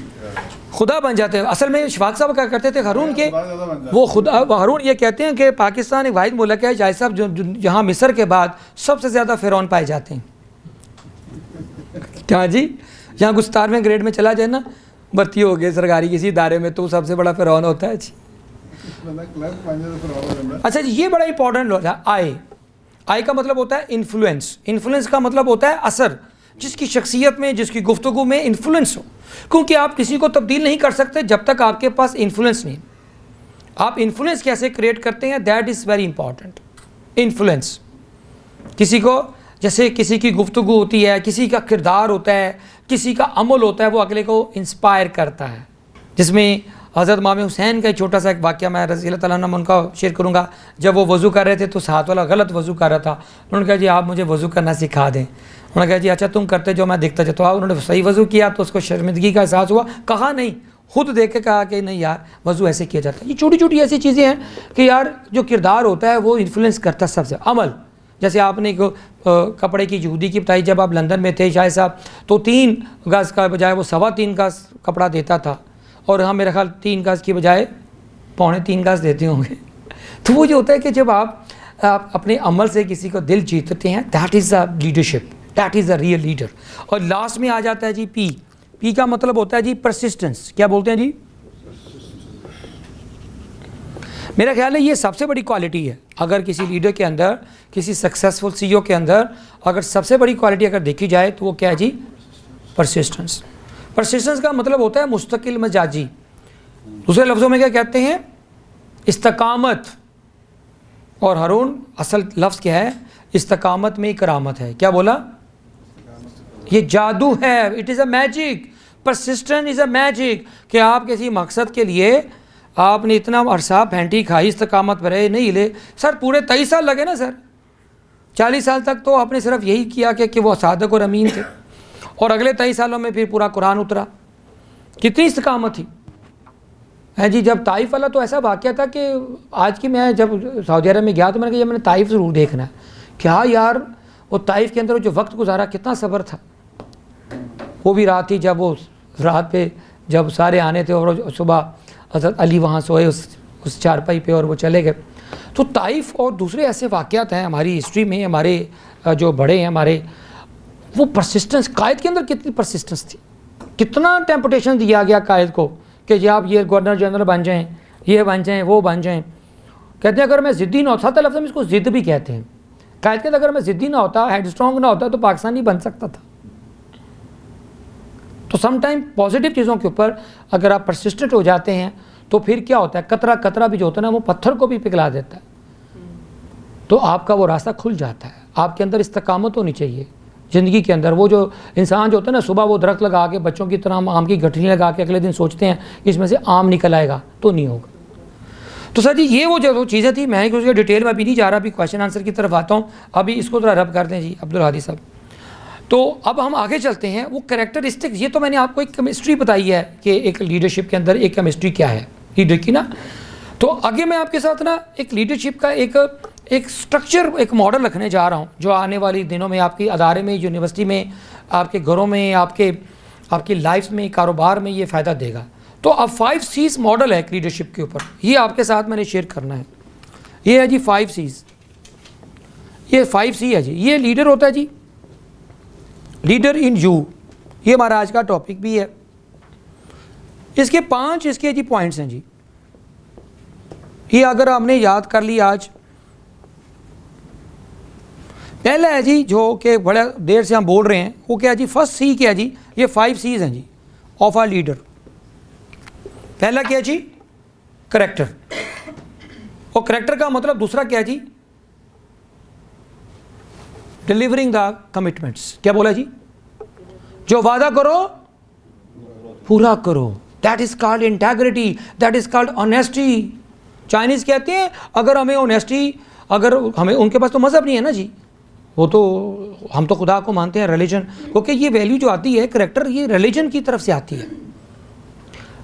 खुदा बन जाते हैं। असल में शफाक साहब क्या करते थे हारून के, खुदा ज़्यादा बन जाता है। वो खुदा, हारून ये कहते हैं कि पाकिस्तान एक वाहिद मुल्क है जाहिद साहब जहाँ मिस्र के बाद सबसे ज़्यादा फ़िरौन पाए जाते हैं। क्या जी? यहाँ कुछ 17वें ग्रेड में चला जाए ना, भर्ती हो गए सरकारी किसी इदारे में, तो सबसे बड़ा फ़िरौन होता है जी। अच्छा जी, ये बड़ा इंपॉर्टेंट होता है। आई का मतलब होता है इन्फ्लुएंस। इन्फ्लुएंस का मतलब होता है असर, जिसकी शख्सियत में, जिसकी गुफ्तगू में इन्फ्लुएंस हो। क्योंकि आप किसी को तब्दील नहीं कर सकते जब तक आपके पास इन्फ्लुएंस नहीं। आप इन्फ्लुएंस कैसे क्रिएट करते हैं, that is very important. Influence किसी को, जैसे किसी की गुफ्तगू होती है, किसी का किरदार होता है, किसी का अमल होता है, वो अगले को इंस्पायर करता है। जिसमें हज़रत इमाम हुसैन का एक छोटा सा एक वाक़या मैं रज़ी अल्लाह तआला अन्हु उनका शेयर करूँगा। जब वो वज़ू कर रहे थे तो साथ वाला गलत वज़ू कर रहा था। उन्होंने कहा जी आप मुझे वज़ू करना सिखा दें। उन्होंने कहा जी अच्छा तुम करते जो मैं देखता जाता हूँ। उन्होंने सही वज़ू किया तो उसको शर्मिंदगी का एहसास हुआ, कहा नहीं, खुद देख के कहा कि नहीं यार वज़ू ऐसे किया जाता है। ये छोटी छोटी ऐसी चीज़ें हैं कि यार जो किरदार होता है वो इन्फ्लुएंस करता है सबसे। अमल, जैसे आपने एक कपड़े की यहूदी की बताई, जब आप लंदन में थे शायद साहब, तो 3 गज़ का बजाय वो 3.25 गज़ कपड़ा देता था, और हम मेरा ख्याल 3 गज़ की बजाय 3.25 गज़ देते होंगे। तो वो जो होता है कि जब आप अपने अमल से किसी को दिल जीतते हैं, that is a leadership, that is a real leader. और लास्ट में आ जाता है जी पी का मतलब होता है जी परसिस्टेंस। क्या बोलते हैं जी? मेरा ख्याल है ये सबसे बड़ी क्वालिटी है। अगर किसी लीडर के अंदर, किसी सक्सेसफुल CEO के अंदर अगर सबसे बड़ी क्वालिटी अगर देखी जाए तो वो क्या है जी? परसिस्टेंस। परसिस्टेंस का मतलब होता है मुस्तकिल मजाजी। दूसरे लफ्ज़ों में क्या कहते हैं? इस्तकामत। और हारून असल लफ्ज़ क्या है? इस्तकामत में ही करामत है। क्या बोला? ये जादू है, it is a magic. Persistence is a magic. कि आप किसी मकसद के लिए आपने इतना अरसा फैंटी खाई, इस्तकामत पर रहे, नहीं हिले। सर पूरे 23 साल लगे ना सर, 40 साल तक तो आपने सिर्फ यही किया कि वो सादक और अमीन थे, और अगले 23 सालों में फिर पूरा कुरान उतरा। कितनी इस्तकामत थी है जी। जब ताइफ वाला तो ऐसा वाक़या था कि आज की, मैं जब सऊदी अरब में गया तो मैंने कहा मैंने ताइफ ज़रूर देखना है। क्या यार वो ताइफ के अंदर जो वक्त गुजारा, कितना सब्र था। वो भी रात थी जब वो रात पे जब सारे आने थे, और सुबह हज़रत अली वहाँ सोए उस चारपाई पे और वो चले गए। तो ताइफ और दूसरे ऐसे वाक़यात हैं हमारी हिस्ट्री में, हमारे जो बड़े हैं हमारे, वो परसिस्टेंस, कायद के अंदर कितनी परसिस्टेंस थी। कितना टेम्पटेशन दिया गया कायद को कि जी आप ये गवर्नर जनरल बन जाएं, ये बन जाएं, वो बन जाएं। कहते हैं अगर मैं ज़िद्दी ना होता, लफ्ज़ में इसको ज़िद्द भी कहते हैं। कायद के अगर मैं ज़िद्दी ना होता, हेड स्ट्रॉन्ग ना होता, तो पाकिस्तान नहीं बन सकता था। तो सम टाइम पॉजिटिव चीज़ों के ऊपर अगर आप परसिस्टेंट हो जाते हैं तो फिर क्या होता है, कतरा कतरा भी जो होता है ना, वो पत्थर को भी पिघला देता है। तो आपका वो रास्ता खुल जाता है। आपके अंदर इस्तकामत होनी चाहिए ज़िंदगी के अंदर। वो जो इंसान जो होता है ना, सुबह वो दरख्त लगा के बच्चों की तरह आम की गठरी लगा के अगले दिन सोचते हैं कि इसमें से आम निकल आएगा, तो नहीं होगा। तो सर जी ये वो जो चीज़ें थी, मैं उसके डिटेल में अभी नहीं जा रहा, अभी क्वेश्चन आंसर की तरफ आता हूँ। अभी इसको थोड़ा रब करते हैं जी अब्दुल हादी साहब। तो अब हम आगे चलते हैं। वो कैरेक्टरिस्टिक्स, ये तो मैंने आपको एक केमिस्ट्री बताई है कि एक लीडरशिप के अंदर एक केमिस्ट्री क्या है लीडर की ना। तो आगे मैं आपके साथ ना एक लीडरशिप का एक स्ट्रक्चर, एक मॉडल रखने जा रहा हूँ जो आने वाले दिनों में आपकी अदारे में, यूनिवर्सिटी में, आपके घरों में, आपकी लाइफ में, कारोबार में ये फ़ायदा देगा। तो अब 5 C's मॉडल है एक लीडरशिप के ऊपर, ये आपके साथ मैंने शेयर करना है। ये है जी 5 C's, ये 5 C है जी। ये लीडर होता है जी, लीडर इन यू, ये हमारा आज का टॉपिक भी है। इसके 5 इसके जी पॉइंट्स हैं जी। ये अगर हमने याद कर ली आज, पहला है जी जो कि बड़ा देर से हम बोल रहे हैं, वो क्या है जी, फर्स्ट सी क्या है जी, ये 5 C's हैं जी ऑफ आ लीडर। पहला क्या है जी, करेक्टर। और करेक्टर का मतलब दूसरा क्या है जी, डिलीवरिंग द कमिटमेंट्स। क्या बोला जी, जो वादा करो पूरा करो, that is called integrity, that is called honesty. Chinese कहते हैं अगर हमें ऑनेस्टी, अगर हमें, उनके पास तो मज़हब नहीं है ना जी, वो तो, हम तो खुदा को मानते हैं, रिलीजन, क्योंकि ये वैल्यू जो आती है करेक्टर, ये रिलीजन की तरफ से आती है।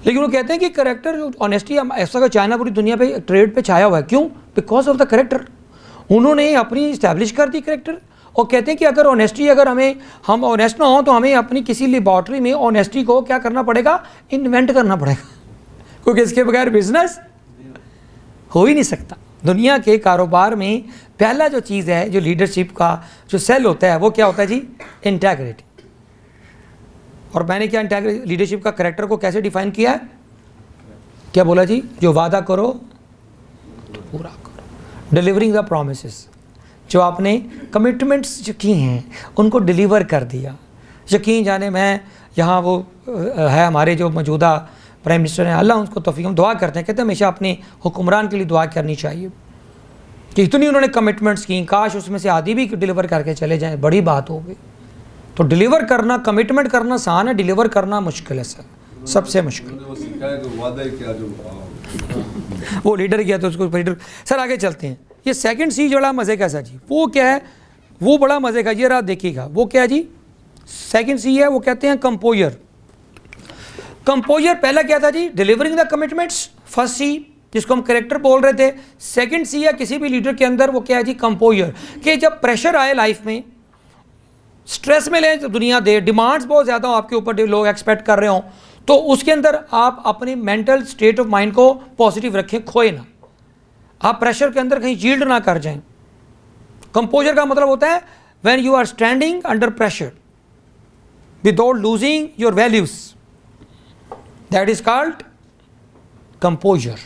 लेकिन वो कहते हैं कि करेक्टर, ऑनेस्टी, ऐसा का चाइना पूरी दुनिया पे ट्रेड पे छाया हुआ है। क्यों? Because of the character. उन्होंने अपनी इस्टेब्लिश कर दी करेक्टर। और कहते हैं कि अगर ऑनेस्टी, अगर हम ऑनेस्ट ना हो तो हमें अपनी किसी लेबॉर्ट्री में ऑनेस्टी को क्या करना पड़ेगा, इन्वेंट करना पड़ेगा, क्योंकि इसके बगैर बिजनेस हो ही नहीं सकता। दुनिया के कारोबार में पहला जो चीज़ है, जो लीडरशिप का जो सेल होता है, वो क्या होता है जी, इंटेग्रिटी। और मैंने क्या इंटेग्रिटी, लीडरशिप का करेक्टर को कैसे डिफाइन किया है, क्या बोला जी, जो वादा करो पूरा करो, डिलीवरिंग द प्रोमिसेस, जो आपने कमिटमेंट्स जो की हैं उनको डिलीवर कर दिया। यकीन जाने, मैं यहाँ वो है हमारे जो मौजूदा प्राइम मिनिस्टर हैं, अल्लाह उनको तौफीक, हम दुआ करते हैं, कहते हैं हमेशा अपने हुक्मरान के लिए दुआ करनी चाहिए कि इतनी उन्होंने कमिटमेंट्स की, काश उसमें से आधी भी डिलीवर करके चले जाएं, बड़ी बात हो गई। तो डिलीवर करना, कमिटमेंट करना आसान है, डिलीवर करना मुश्किल है सर, सबसे मुश्किल। वो लीडर किया तो उसको लीडर। सर आगे चलते हैं। ये सेकंड सी बड़ा मज़े का सा जी, वो क्या है, वो बड़ा मज़े का, ये रात देखिएगा, वो क्या है जी, सेकंड सी है, वो कहते हैं कंपोजर। कंपोजर पहला क्या था जी, डिलीवरिंग द कमिटमेंट्स, फर्स्ट सी जिसको हम करेक्टर बोल रहे थे। सेकंड सी है किसी भी लीडर के अंदर, वो क्या है जी, कंपोजर। कि जब प्रेशर आए लाइफ में, स्ट्रेस में ले दुनिया दे, डिमांड्स बहुत ज़्यादा हो आपके ऊपर, लोग एक्सपेक्ट कर रहे हो, तो उसके अंदर आप अपनी मेंटल स्टेट ऑफ माइंड को पॉजिटिव रखें, खोए ना, आप प्रेशर के अंदर कहीं यील्ड ना कर जाएं। कंपोजर का मतलब होता है when you are standing under pressure without losing your values, that is called composure.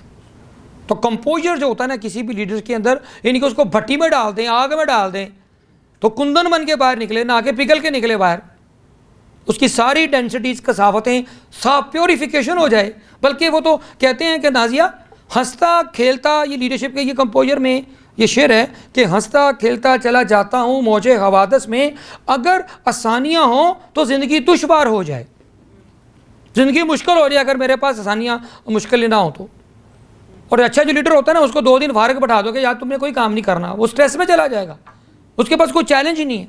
तो कंपोजर जो होता है ना किसी भी लीडर के अंदर, यानी कि उसको भट्टी में डाल दें, आग में डाल दें तो कुंदन बन के बाहर निकले, ना आके पिघल के निकले बाहर, उसकी सारी डेंसिटीज, कसावतें साफ प्योरिफिकेशन हो जाए। बल्कि वो तो कहते हैं कि नाजिया, हंसता खेलता, ये लीडरशिप के ये कंपोजर में ये शेर है कि हंसता खेलता चला जाता हूँ मौजे हवादस में, अगर आसानियाँ हों तो ज़िंदगी दुश्वार हो जाए, ज़िंदगी मुश्किल हो जाए अगर मेरे पास आसानियाँ मुश्किल ना हो तो। और अच्छा जो लीडर होता है ना, उसको 2 दिन फारग बैठा दो कि यार तुमने कोई काम नहीं करना, वो स्ट्रेस में चला जाएगा, उसके पास कोई चैलेंज ही नहीं है।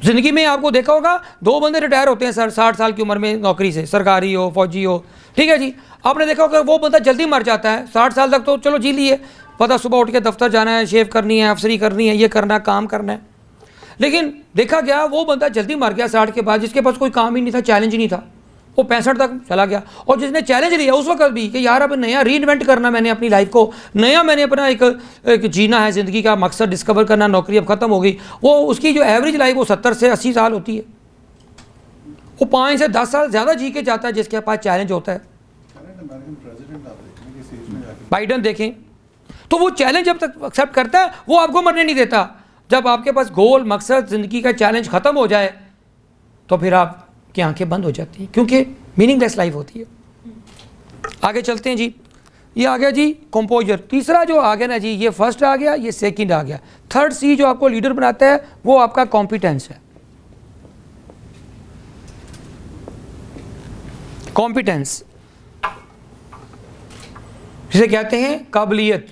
ज़िंदगी में आपको देखा होगा 2 बंदे रिटायर होते हैं सर 60 साल की उम्र में नौकरी से, सरकारी हो फौजी हो, ठीक है जी। आपने देखा होगा वो बंदा जल्दी मर जाता है, 60 साल तक तो चलो जी लिए, पता सुबह उठ के दफ्तर जाना है, शेव करनी है, अफसरी करनी है, ये करना है, काम करना है। लेकिन देखा गया वो बंदा जल्दी मर गया 60 के बाद, जिसके पास कोई काम ही नहीं था, चैलेंज ही नहीं था, वो 65 तक चला गया। और जिसने चैलेंज लिया उस वक्त भी कि यार अब नया री इन्वेंट करना, मैंने अपनी लाइफ को नया, मैंने अपना एक जीना है, ज़िंदगी का मकसद डिस्कवर करना, नौकरी अब ख़त्म हो गई, वो उसकी जो एवरेज लाइफ वो 70 से 80 साल होती है, वो 5 से 10 साल ज़्यादा जी के जाता है जिसके पास चैलेंज होता है। बाइडन देखें तो वो चैलेंज जब तक एक्सेप्ट करता है वो आपको मरने नहीं देता। जब आपके पास गोल, मकसद, ज़िंदगी का चैलेंज ख़त्म हो जाए तो फिर आपकी आंखें बंद हो जाती हैं, क्योंकि मीनिंगलेस लाइफ होती है। आगे चलते हैं जी। ये आ गया जी कंपोजर। तीसरा जो आ गया ना जी, ये फर्स्ट आ गया, ये सेकंड आ गया। थर्ड सी जो आपको लीडर बनाता है वो आपका कॉम्पिटेंस है। कॉम्पिटेंस जिसे कहते हैं काबिलियत।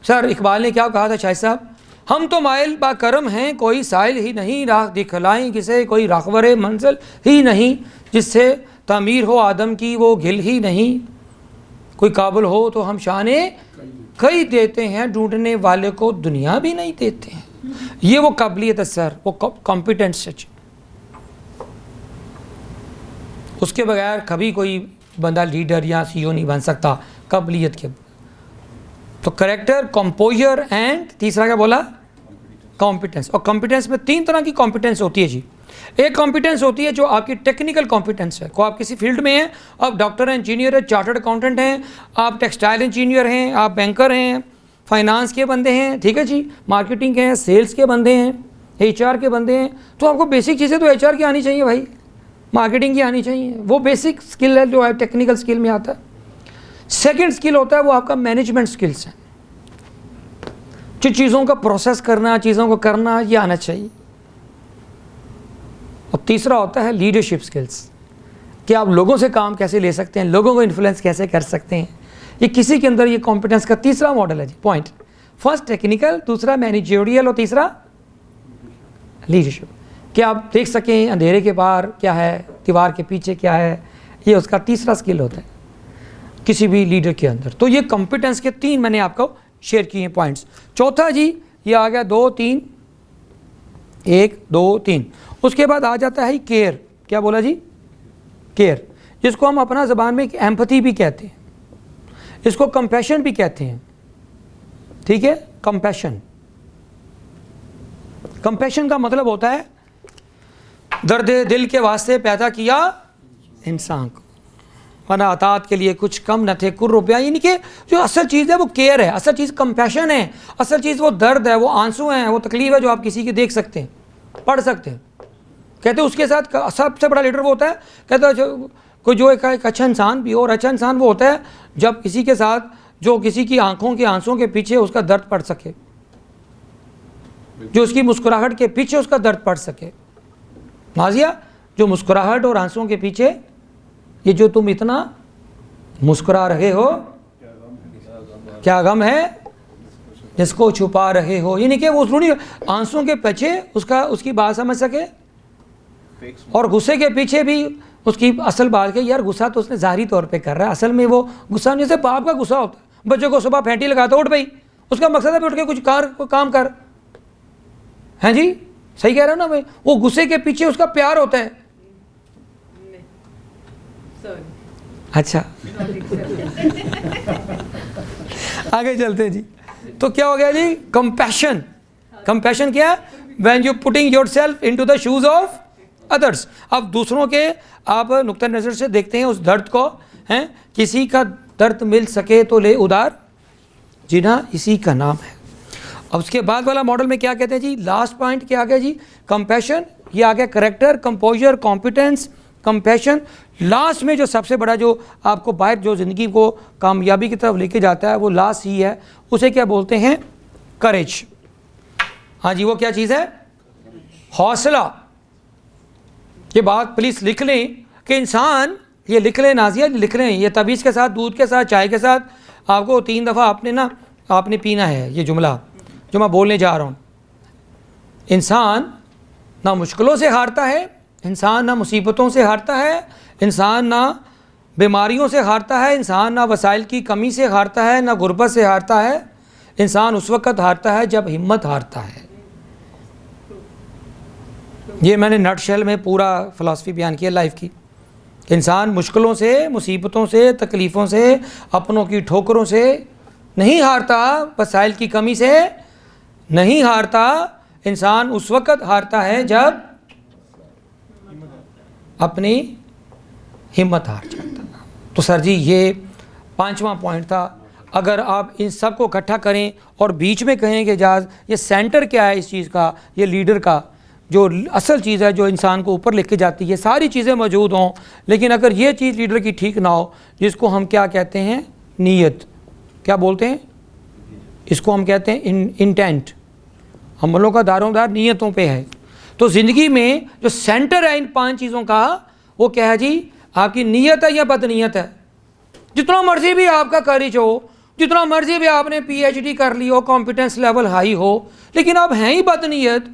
सर इकबाल ने क्या कहा था शाहिद साहब, हम तो माइल बा करम हैं, कोई साइल ही नहीं, राह दिखलाई किसे कोई राखवरे मंजिल ही नहीं, जिससे तामीर हो आदम की वो गिल ही नहीं, कोई काबिल हो तो हम शाने कई देते हैं, ढूंढने वाले को दुनिया भी नहीं देते हैं। ये वो काबिलियत है सर, वो कॉम्पिटेंस है। उसके बगैर कभी कोई बंदा लीडर या सीईओ नहीं बन सकता, काबिलियत के। तो करेक्टर, कंपोजर एंड तीसरा क्या बोला, कॉम्पिटेंस। और कॉम्पिटेंस में 3 तरह की कॉम्पिटेंस होती है जी। एक कॉम्पिटेंस होती है जो आपकी टेक्निकल कॉम्पिटेंस है, को आप किसी फील्ड में हैं, आप डॉक्टर हैं, इंजीनियर है, चार्टर्ड अकाउंटेंट हैं, आप टेक्सटाइल इंजीनियर हैं, आप बैंकर हैं, फाइनेंस के बंदे हैं, ठीक है जी, मार्केटिंग के हैं, सेल्स के बंदे हैं, HR के बंदे हैं। तो आपको बेसिक चीज़ें तो HR की आनी चाहिए भाई, मार्केटिंग की आनी चाहिए, वो बेसिक स्किल है जो है टेक्निकल स्किल में आता है। सेकंड स्किल होता है वो आपका मैनेजमेंट स्किल्स है, जो चीज़ों का प्रोसेस करना, चीज़ों को करना, ये आना चाहिए। और तीसरा होता है लीडरशिप स्किल्स, कि आप लोगों से काम कैसे ले सकते हैं, लोगों को इन्फ्लुएंस कैसे कर सकते हैं। ये किसी के अंदर ये कॉम्पिटेंस का तीसरा मॉडल है जी, पॉइंट। फर्स्ट टेक्निकल, दूसरा मैनेजरियल और तीसरा लीडरशिप। कि आप देख सकें अंधेरे के बाहर क्या है, दीवार के पीछे क्या है, ये उसका तीसरा स्किल होता है किसी भी लीडर के अंदर। तो ये कॉम्पिटेंस के 3 मैंने आपको शेयर किए हैं पॉइंट्स। चौथा जी ये आ गया 2 3, 1 2 3। उसके बाद आ जाता है केयर। क्या बोला जी, केयर, जिसको हम अपना ज़बान में एम्पैथी भी कहते हैं, इसको कंपैशन भी कहते हैं, ठीक है। कंपैशन, कंपैशन का मतलब होता है दर्द दिल के वास्ते पैदा किया इंसान को, वरना अतात के लिए कुछ कम न थे ₹1, यानी कि जो असल चीज़ है वो केयर है, असल चीज़ कंपैशन है, असल चीज़ वो दर्द है, वो आंसू हैं, वो तकलीफ़ है जो आप किसी की देख सकते हैं, पढ़ सकते हैं। कहते हैं उसके साथ सबसे बड़ा लीडर वो होता है, कहते हैं कोई जो एक अच्छा इंसान भी हो, और अच्छा इंसान वो होता है जब किसी के साथ जो किसी की आंखों के आंसुओं के पीछे उसका दर्द पढ़ सके, जो उसकी मुस्कुराहट के पीछे उसका दर्द पढ़ सके। नाजिया, जो मुस्कुराहट और आंसुओं के पीछे, ये जो तुम इतना मुस्कुरा रहे हो, क्या गम है जिसको छुपा रहे हो, यानी कि वो थोड़ी आंसुओं के पीछे उसकी बात समझ सके, और गुस्से के पीछे भी उसकी असल बात के, यार गुस्सा तो उसने ज़ाहिरी तौर पे कर रहा है, असल में वो गुस्सा जैसे बाप का गुस्सा होता है, बच्चों को सुबह फेंटी लगाता, उठ भाई, उसका मकसद है उठ के कुछ काम कर, हैं जी, सही कह रहे हो ना भाई। वो गुस्से के पीछे उसका प्यार होता है। अच्छा आगे चलते हैं जी। तो क्या हो गया जी, कंपैशन। कंपैशन क्या है, when you putting yourself into the shoes of others. अब दूसरों के आप नुक्ता नज़र से देखते हैं उस दर्द को, हैं, किसी का दर्द मिल सके तो ले उधार, जिन्हा इसी का नाम है। अब उसके बाद वाला मॉडल में क्या कहते हैं जी, लास्ट पॉइंट क्या आ गया जी, कंपैशन। ये आ गया character, composer, competence, compassion. Last में जो सबसे बड़ा जो आपको बाहर जो ज़िंदगी को कामयाबी की तरफ लेके जाता है वो लास्ट ही है, उसे क्या बोलते हैं, करेज। हाँ जी, वो क्या चीज़ है, हौसला। ये बात प्लीज़ लिख लें कि इंसान, ये लिख लें नाजिया, लिख लें, ये तवीज़ के साथ, दूध के साथ, चाय के साथ आपको 3 दफ़ा आपने पीना है ये जुमला जो मैं बोलने जा रहा हूँ। इंसान ना मुश्किलों से हारता है, इंसान ना मुसीबतों से हारता है, इंसान ना बीमारियों से हारता है, इंसान ना वसाइल की कमी से हारता है, ना गुर्बत से हारता है। इंसान उस वक़्त हारता है जब हिम्मत हारता है। ये मैंने नटशेल में पूरा फ़िलासफ़ी बयान किया लाइफ की। इंसान मुश्किलों से, मुसीबतों से, तकलीफ़ों से, अपनों की ठोकरों से नहीं हारता, वसाइल की कमी से नहीं हारता। इंसान उस वक़्त हारता है जब अपनी हिम्मत हार जाता। तो सर जी ये 5वां पॉइंट था। अगर आप इन सब को इकट्ठा करें और बीच में कहें कि जाज ये सेंटर क्या है इस चीज़ का, ये लीडर का जो असल चीज़ है जो इंसान को ऊपर लेके जाती है, सारी चीज़ें मौजूद हों, लेकिन अगर ये चीज़ लीडर की ठीक ना हो, जिसको हम क्या कहते हैं, नीयत, क्या बोलते हैं इसको, हम कहते हैं इंटेंट। अमलों का दारोमदार नीयतों पे है। तो ज़िंदगी में जो सेंटर है इन 5 चीज़ों का, वो क्या है जी? आपकी नीयत है या बदनीयत है। जितना मर्जी भी आपका करिज हो, जितना मर्जी भी आपने PhD कर ली हो, कॉम्पिटेंस लेवल हाई हो, लेकिन आप हैं ही बदनीयत।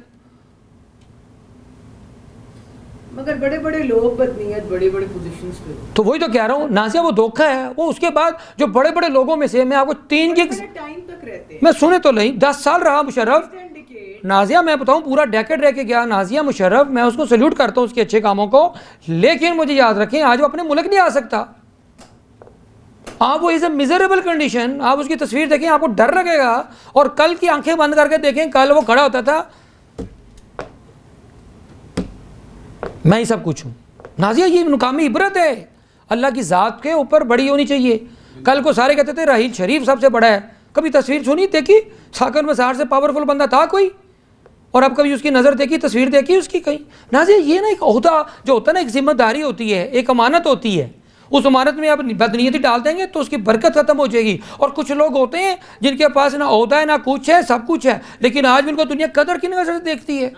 मगर बड़े बड़े लोग बदनीयत बड़े बड़े पोजीशंस पे। तो वही तो कह रहा हूँ नाज़िया, वो धोखा है वो। उसके बाद जो बड़े बड़े लोगों में से मैं आपको 3 के टाइम तक रहते हैं। मैं सुने तो नहीं, 10 साल रहा मुशर्रफ। नाज़िया मैं बताऊं पूरा डेकेड रह के गया नाज़िया मुशर्रफ, मैं उसको सल्यूट करता हूं उसके अच्छे कामों को, लेकिन मुझे याद रखें आज वो अपने मुल्क नहीं आ सकता। आप वो इज़ ए मिजरेबल कंडीशन, आप उसकी तस्वीर देखें आपको डर लगेगा। और कल की आंखें बंद करके देखें, कल वो खड़ा होता था, मैं ही सब कुछ हूँ। नाज़िया ये मुकामी इबरत है, अल्लाह की ज़ात के ऊपर बड़ी होनी चाहिए। कल को सारे कहते थे राहील शरीफ सबसे बड़ा है, कभी तस्वीर सुनी देखी? साकर मसार से पावरफुल बंदा था कोई? और अब कभी उसकी नज़र देखी, तस्वीर देखी उसकी कहीं? नाज़िया ये ना एक ओहदा जो होता है ना, एक जिम्मेदारी होती है, एक अमानत होती है। उस अमानत में आप बदनीयती डाल देंगे तो उसकी बरकत ख़त्म हो जाएगी। और कुछ लोग होते हैं जिनके पास ना ओहदा है ना कुछ है, सब कुछ है, लेकिन आज भी उनको दुनिया कदर की नज़र से देखती है।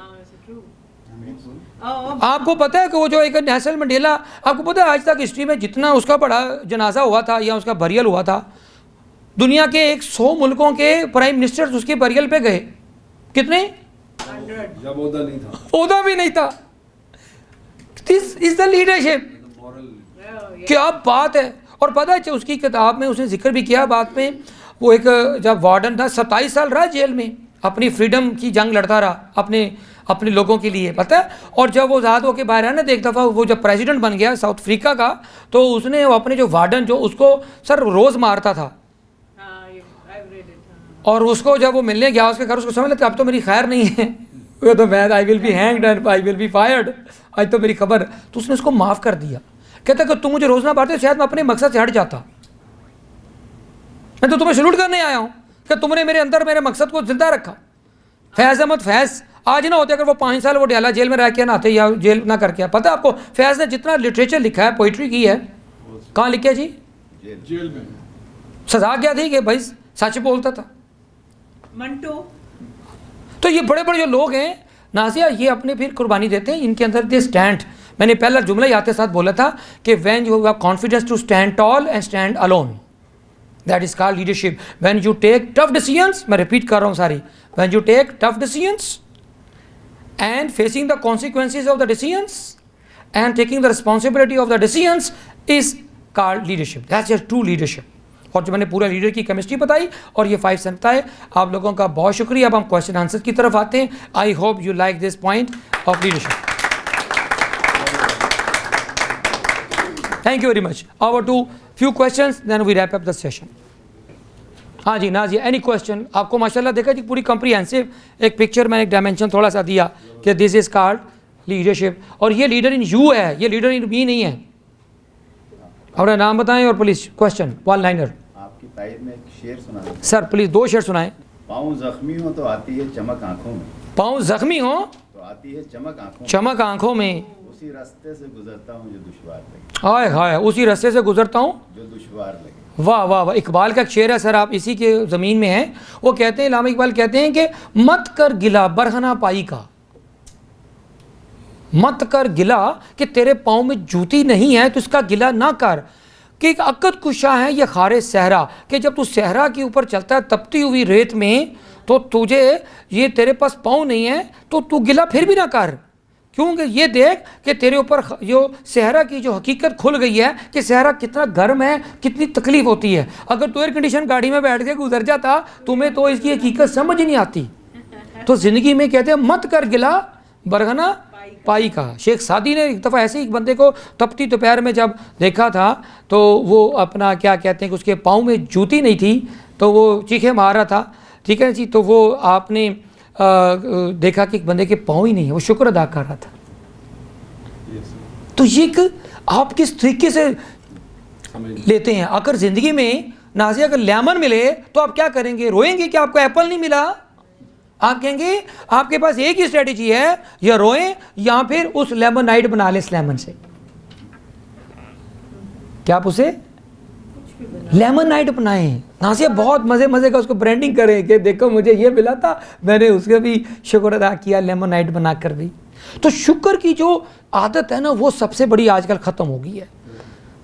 आपको पता है कि वो जो एक नेल्सन मंडेला, आपको पता है आज तक हिस्ट्री में जितना उसका बड़ा जनाजा हुआ था या उसका बरियल हुआ था, दुनिया के 100 मुल्कों के प्राइम मिनिस्टर्स उसके बरियल पे गए। कितने? 100। जब ओहदा नहीं था, ओहदा भी नहीं था। This is the leadership. क्या बात है। और पता है उसकी किताब में उसने जिक्र भी किया बाद में, वो एक जब वार्डन था 27 साल रहा जेल में, अपनी फ्रीडम की जंग लड़ता रहा अपने लोगों के लिए, पता है। और जब वो आज़ाद होकर बाहर आया ना, एक दफ़ा वो जब प्रेसिडेंट बन गया साउथ अफ्रीका का, तो उसने अपने जो वार्डन जो उसको सर रोज़ मारता था। और उसको जब वो मिलने गया उसके घर, उसको समझ लगता अब तो मेरी खैर नहीं है, वो तो मैं I will be hanged and I will be fired, आज तो मेरी खबर। तो उसने उसको माफ़ कर दिया। कहता कि तुम मुझे रोज़ ना मारते शायद मैं अपने मकसद से हट जाता। मैं तो तुम्हें सल्यूट करने आया हूँ कि तुमने मेरे अंदर मेरे मकसद को जिंदा रखा। फैज़ अहमद फैज़ आज ना होते अगर वो 5 साल वो डेला जेल में रह के ना आते या जेल ना करके। पता है आपको फैज़ ने जितना लिटरेचर लिखा है, पोइट्री की है, कहाँ लिखा जी? जेल में। सजा क्या थी कि भाई सच बोलता था मंटो। तो ये बड़े बड़े जो लोग हैं नाज़िया, ये अपने फिर कुर्बानी देते हैं, इनके अंदर दे स्टैंड। मैंने पहला जुमला ही आते साथ बोला था कि when you have confidence to stand tall and stand alone, that is called leadership. When you take tough decisions, मैं रिपीट कर रहा हूँ sorry, when you take tough decisions and facing the consequences of the decisions and taking the responsibility of the decisions is called leadership. That's just true leadership. और जो मैंने पूरा leader की chemistry बताई और ये 5 सेंस बताए, आप लोगों का बहुत शुक्रिया। अब हम क्वेश्चन आंसर की तरफ आते हैं। I hope you like this point of leadership. Thank you very much. Over to few questions then we wrap up the session. हाँ जी नाज़िया, एनी क्वेश्चन? आपको माशाल्लाह देखा जी पूरी कम्प्रीहेंसिव एक पिक्चर में एक डायमेंशन थोड़ा सा दिया कि दिस इज कॉल्ड लीडरशिप। और ये लीडर इन यू है, ये लीडर इन मी नहीं है। अपना नाम बताएं और पुलिस क्वेश्चन वन लाइनर। आपकी तारीफ में एक शेर सुना दो। सर प्लीज़ 2 शेर सुनाएं। पाँव जख्मी हो तो आती है चमक आंखों में, पाँव जख्मी हो तो आती है चमक आंखों में, चमक आंखों में, उसी रास्ते से गुजरता हूँ जो दुश्वार लगे, हाय हाय उसी रास्ते से गुजरता हूँ जो दुश्वार लगे। वाह वाह वाह। इकबाल का एक शेर है सर, आप इसी के ज़मीन में हैं। वो कहते हैं, इलामा इकबाल कहते हैं कि मत कर गिला बरहना पाई का, मत कर गिला कि तेरे पाँव में जूती नहीं है तो इसका गिला ना कर। कि एक अक्कद कुशा है ये खारे सहरा, कि जब तू सहरा के ऊपर चलता है तपती हुई रेत में, तो तुझे ये तेरे पास पाँव नहीं है तो तू गिला फिर भी ना कर। क्योंकि ये देख कि तेरे ऊपर जो सहरा की जो हकीकत खुल गई है कि सहरा कितना गर्म है, कितनी तकलीफ होती है। अगर तू एयर कंडीशन गाड़ी में बैठ के गुजर जाता, तुम्हें तो इसकी हकीकत समझ ही नहीं आती। तो ज़िंदगी में कहते हैं मत कर गिला बरगना पाई का। शेख सादी ने एक दफ़ा ऐसे ही एक बंदे को तपती दोपहर में जब देखा था, तो वो अपना क्या कहते हैं कि उसके पाँव में जूती नहीं थी, तो वो चीखे मार रहा था, ठीक है जी। तो वो आपने देखा कि एक बंदे के पाँव ही नहीं है, वो शुक्र अदा कर रहा था। तो ये आप किस तरीके से लेते हैं? अगर ज़िंदगी में नाज़िया अगर लेमन मिले तो आप क्या करेंगे? रोएंगे कि आपको एप्पल नहीं मिला? आप कहेंगे आपके पास एक ही स्ट्रेटेजी है, या रोएं या फिर उस लेमन नाइट बना लें इस लेमन से। क्या आप उसे लेमन नाइट बनाएं, नासिया बहुत मज़े मज़े का उसको ब्रांडिंग करें कि देखो मुझे ये मिला था, मैंने उसके भी शुक्र अदा किया लेमन नाइट बना कर भी। तो शुक्र की जो आदत है ना वो सबसे बड़ी आजकल ख़त्म हो गई है।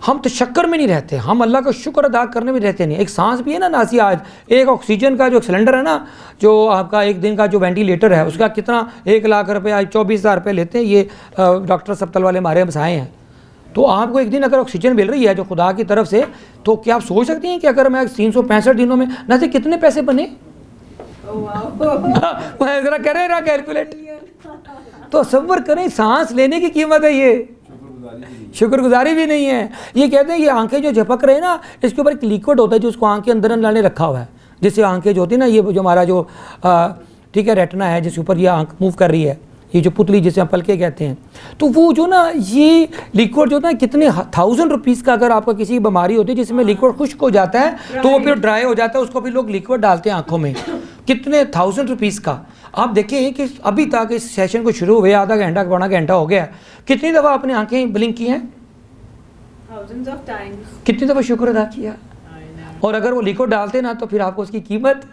हम तो शक्कर में नहीं रहते, हम अल्लाह का शुक्र अदा करने में रहते नहीं। एक सांस भी है ना नासिया, आज एक ऑक्सीजन का जो सिलेंडर है ना, जो आपका एक दिन का जो वेंटिलेटर है उसका कितना 1 लाख रुपये आज 24,000 रुपये लेते हैं ये डॉक्टर सप्तल वाले हमारे हमसे आए हैं। तो आपको एक दिन अगर ऑक्सीजन मिल रही है जो खुदा की तरफ से, तो क्या आप सोच सकती हैं कि अगर मैं 365 दिनों में ना से कितने पैसे बने? ज़रा करें ना कैलकुलेट, तो सब्र करें, सांस लेने की कीमत है ये, शुक्रगुजारी भी नहीं है। ये कहते हैं ये आंखें जो झपक रहे हैं ना, इसके ऊपर एक लिक्विड होता है जो उसको आंख के अंदर अंदर रखा हुआ है, जिससे आंखें जो होती है ना, ये जो हमारा जो ठीक है रेटिना है जिसके ऊपर ये आंख मूव कर रही है, ये जो पुतली जिसे हम पलके कहते हैं, तो वो जो ना ये लिक्विड जो ना कितने 1000 रुपीज़ का, अगर आपका किसी बीमारी होती है जिसमें लिक्विड खुश्क हो जाता है तो वो फिर ड्राई हो जाता है, उसको भी लोग लिक्विड डालते हैं आंखों में, कितने 1000 रुपीज़ का। आप देखें कि अभी तक इस सेशन को शुरू हुए आधा घंटा पौना घंटा हो गया, कितनी दफ़ा आपने आंखें ब्लिंक की हैं? Thousands of times. कितनी दफ़ा शुक्र अदा किया? और अगर वो लिक्विड डालते ना तो फिर आपको उसकी कीमत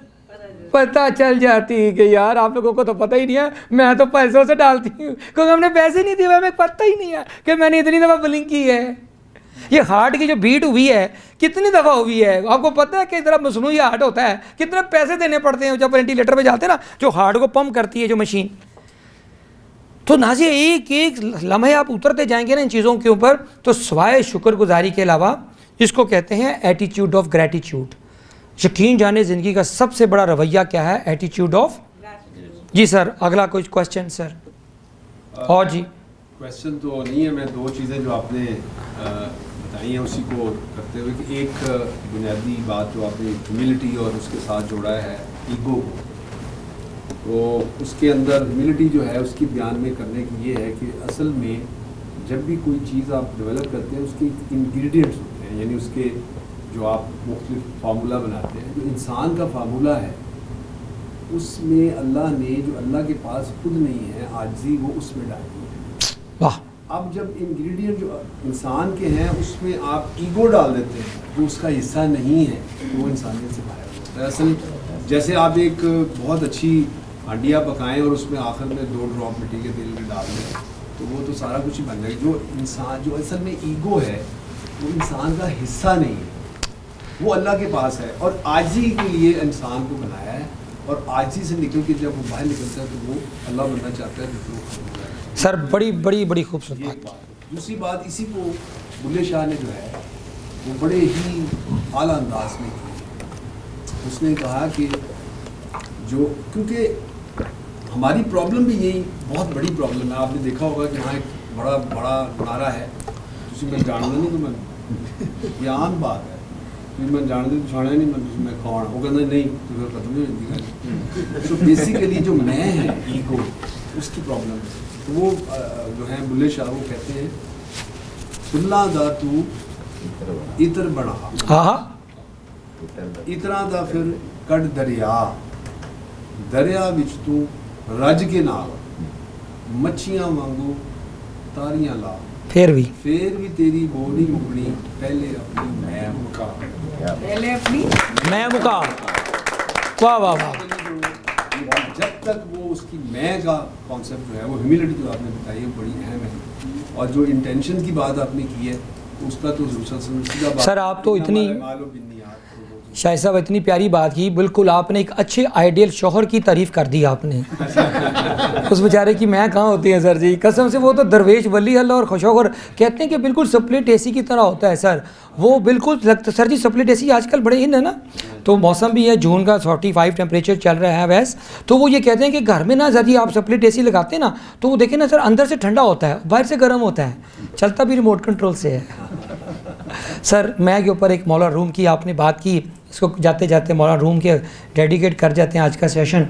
पता चल जाती कि यार आप लोगों को तो पता ही नहीं है, मैं तो पैसों से डालती हूँ क्योंकि हमने पैसे नहीं दिए, हमें पता ही नहीं है कि मैंने इतनी दफ़ा ब्लिंक की है। ये हार्ट की जो बीट हुई है कितनी दफ़ा हुई है, आपको पता है कि इतना मसनूई हार्ट होता है, कितने पैसे देने पड़ते हैं जब वेंटिलेटर पे जाते हैं ना, जो हार्ट को पंप करती है जो मशीन। तो नाज़िया एक एक लम्हे आप उतरते जाएंगे ना इन चीज़ों के ऊपर, तो सवाए शुक्रगुजारी के अलावा इसको कहते हैं एटीट्यूड ऑफ ग्रैटिट्यूड। यकीन जाने ज़िंदगी का सबसे बड़ा रवैया क्या है? Attitude of. जी सर, अगला कुछ क्वेश्चन सर। और जी क्वेश्चन तो नहीं है, मैं 2 चीज़ें जो आपने बताई हैं उसी को करते हुए कि एक बुनियादी बात जो आपने ह्यूमिलिटी और उसके साथ जोड़ा है ईगो को, तो उसके अंदर ह्यूमिलिटी जो है उसकी बयान में करने की ये है कि असल में जब भी कोई चीज़ आप डेवलप करते हैं उसके इंग्रेडिएंट्स होते हैं, यानी उसके जो आप मुख्तलिफ फार्मूला बनाते हैं, जो इंसान का फार्मूला है उसमें अल्लाह ने जो अल्लाह के पास खुद नहीं है आजिज़ी, वो उसमें डाली है। वाह। अब जब इंग्रेडिएंट जो इंसान के हैं उसमें आप ईगो डाल देते हैं जो उसका हिस्सा नहीं है, तो वो इंसानियत से बाहर होता है। असल जैसे आप एक बहुत अच्छी हांडिया पकाएं और उसमें आखिर में 2 ड्रॉप मिट्टी के तेल के डाल दें तो वो तो सारा कुछ ही बन जाएगा। जो इंसान जो असल में ईगो है वो इंसान का हिस्सा नहीं है, वो अल्लाह के पास है और आजी के लिए इंसान को बनाया है, और आजी से निकल के जब वो बाहर निकलता है तो वो अल्लाह बनना चाहता है तो वो सर बड़ी बड़ी बड़ी खूबसूरत बात। दूसरी बात इसी को बुल्ले शाह ने जो है वो बड़े ही आला अंदाज में की। उसने कहा कि जो क्योंकि हमारी प्रॉब्लम भी यही बहुत बड़ी प्रॉब्लम है, आपने देखा होगा कि हाँ एक बड़ा बड़ा नारा है जिसमें मैं जानना नहीं तो मैं, ये आम बात है कि मैं जानते तो छाना नहीं मैं कौन, वो कहना नहीं तो फिर खत्म नहीं होती। तो बेसिकली जो मैं है ईगो, उसकी प्रॉब्लम है। तो वो जो है बुल्ले शाह वो कहते हैं फुल्ला दा तू इतर बना, हाँ इतरा दा फिर कट दरिया, दरिया विच तू रज के नाल, मच्छियां वांगू तारियां ला, फिर भी तेरी वो नहीं मुकनी, पहले अपनी मैं मुका, पहले अपनी मैं मुका। वाह वाह वाह। जब तक वो उसकी मैं का कॉन्सेप्ट जो है वो ह्यूमिलिटी जो आपने बताई है बड़ी अहम है, और जो इंटेंशन की बात आपने की है उसका तो सर आप तो इतनी शायद साहब इतनी प्यारी बात की, बिल्कुल आपने एक अच्छे आइडियल शौहर की तारीफ़ कर दी आपने। उस बेचारे की मैं कहाँ होती है सर जी, कसम से वो तो दरवेश वली अल्लाह और खुशौर कहते हैं कि बिल्कुल स्प्लिट एसी की तरह होता है सर, वो बिल्कुल लगता सर जी स्प्लिट एसी आजकल बड़े इन है ना, तो मौसम भी है जून का 45 टेम्परेचर चल रहा है वैसे, तो वो ये कहते हैं कि घर में ना सर जी आप स्प्लिट एसी लगाते हैं ना तो वो देखें ना सर अंदर से ठंडा होता है बाहर से गर्म होता है, चलता भी रिमोट कंट्रोल से है। सर मैं के ऊपर एक मौला रूम की आपने बात की, इसको जाते जाते मौला रूम के डेडिकेट कर जाते हैं आज का सेशन।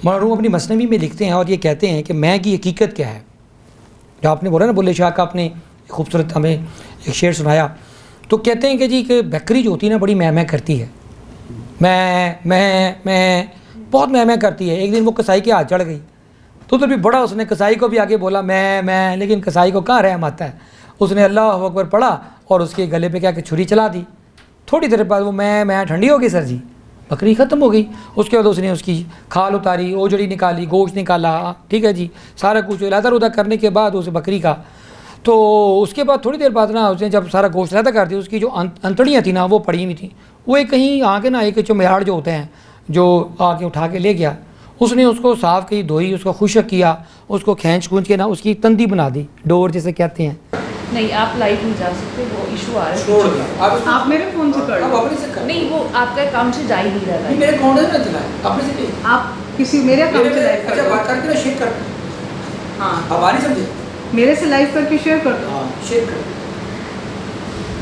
मौला रूम अपनी मसनवी में लिखते हैं और ये कहते हैं कि मैं की हकीकत क्या है। जो आपने बोला ना बुल्ले शाह का आपने खूबसूरत हमें एक शेर सुनाया, तो कहते हैं कि जी कि बकरी जो होती है ना बड़ी मैं करती है, मैं बहुत मैं करती है। एक दिन वो कसाई के हाथ चढ़ गई तो भी बड़ा उसने कसाई को भी आगे बोला मैं, लेकिन कसाई को कहाँ रहम आता है, उसने अल्लाह अकबर पढ़ा और उसके गले पे क्या कि छुरी चला दी। थोड़ी देर बाद वो मैं ठंडी हो गई सर जी, बकरी ख़त्म हो गई। उसके बाद उसने उसकी खाल उतारी, ओजड़ी निकाली, गोश्त निकाला, ठीक है जी, सारा कुछ इलादा उदा करने के बाद उस बकरी का, तो उसके बाद थोड़ी देर बाद ना उसने जब सारा गोश्त इलादा कर दिया, उसकी जो अंतड़ियाँ थी ना वो पड़ी हुई थी, वो एक कहीं आके ना एक चुम्याड़ जो होते हैं जो आके उठा के ले गया। उसने उसको साफ़ की, धोई, उसको खुशक किया, उसको खींच खूंच के ना उसकी तंदी बना दी, डोर जिसे कहते हैं। नहीं, आप लाइव नहीं जा सकते, वो इशू आ रहा है। छोड़ दिया आप मेरे फोन से कर लो। अपने से कर, नहीं, वो आपका अकाउंट से जा ही नहीं रहा है। मेरे अकाउंट से ना चलाए, अपने से नहीं। आप किसी मेरे अकाउंट से लाइव कर अच्छा दो। बात करके ना शेयर कर, हाँ, आप आ नहीं समझे? मेरे से लाइव करके शेयर कर दो। हाँ शेयर कर,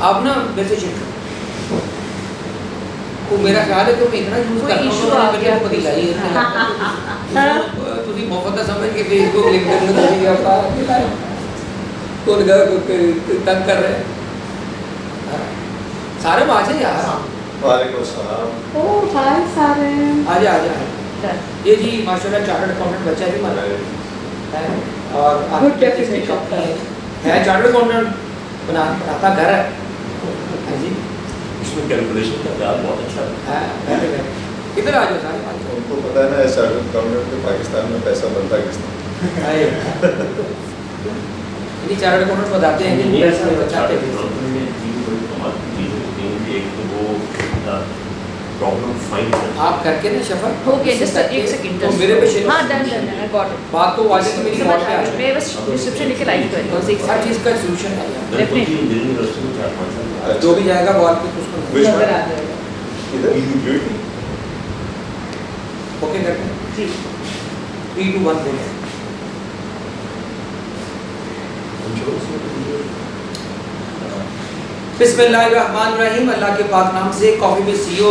आप ना मेरे से शेयर कर। वो मेरा ख्याल है कि मैं इतना यूज़ कोई करता हूँ issue तो आ मेरे गया। को पता ही है। तुझे मोहब्बत ना समझ के फेसबुक लिंक्डइन में चली गया तो लगा तंग कर रहे हैं। सारे बाजे यार, वालेकुम अस्सलाम। ओह हाय सारे। आजा आजा। ये जी माशाल्लाह चार्टर्ड अकाउंटेंट बच्चा भी हमारा है और Good definition है चार्टर्ड अकाउंटेंट बनाता घर है। हाँ जी, इसमें कैलकुलेशन का ज्ञान बहुत अच्छा है। है किधर आ जाओ सारे आ जाओ। उनको पता है ना चार्टर्ड अकाउंटेंट के पाकिस्तान में पैसा बनता किसने। इन्हीं चार्टर्ड अकाउंटेंट बताते हैं कि पैसा बचाते हैं। एक तो वो प्रॉब्लम फाइंड आप करके ना शफर ओके, जस्ट एक सेकंड। तो मेरे पे शेयर। हाँ, done done, I got it. बात तो वाजे तो मेरी समझ बहुत आ है। गई। मैं बस डिस्क्रिप्शन लेके लाइव कर रही हूँ, एक हर सेकंड। चीज़ का सॉल्यूशन है। Definitely। दिल्ली यूनिवर्सिटी में 4-5 साल जो भी जाएगा वो आपके उसको Which one? नजर आ जाएगा। इधर ओके करते हैं। जी, 3 2 1 बोलो। बिस्मिल्लाहिर्रहमानिर्रहीम। अल्लाह के पाक नाम से कॉफ़ी में CEO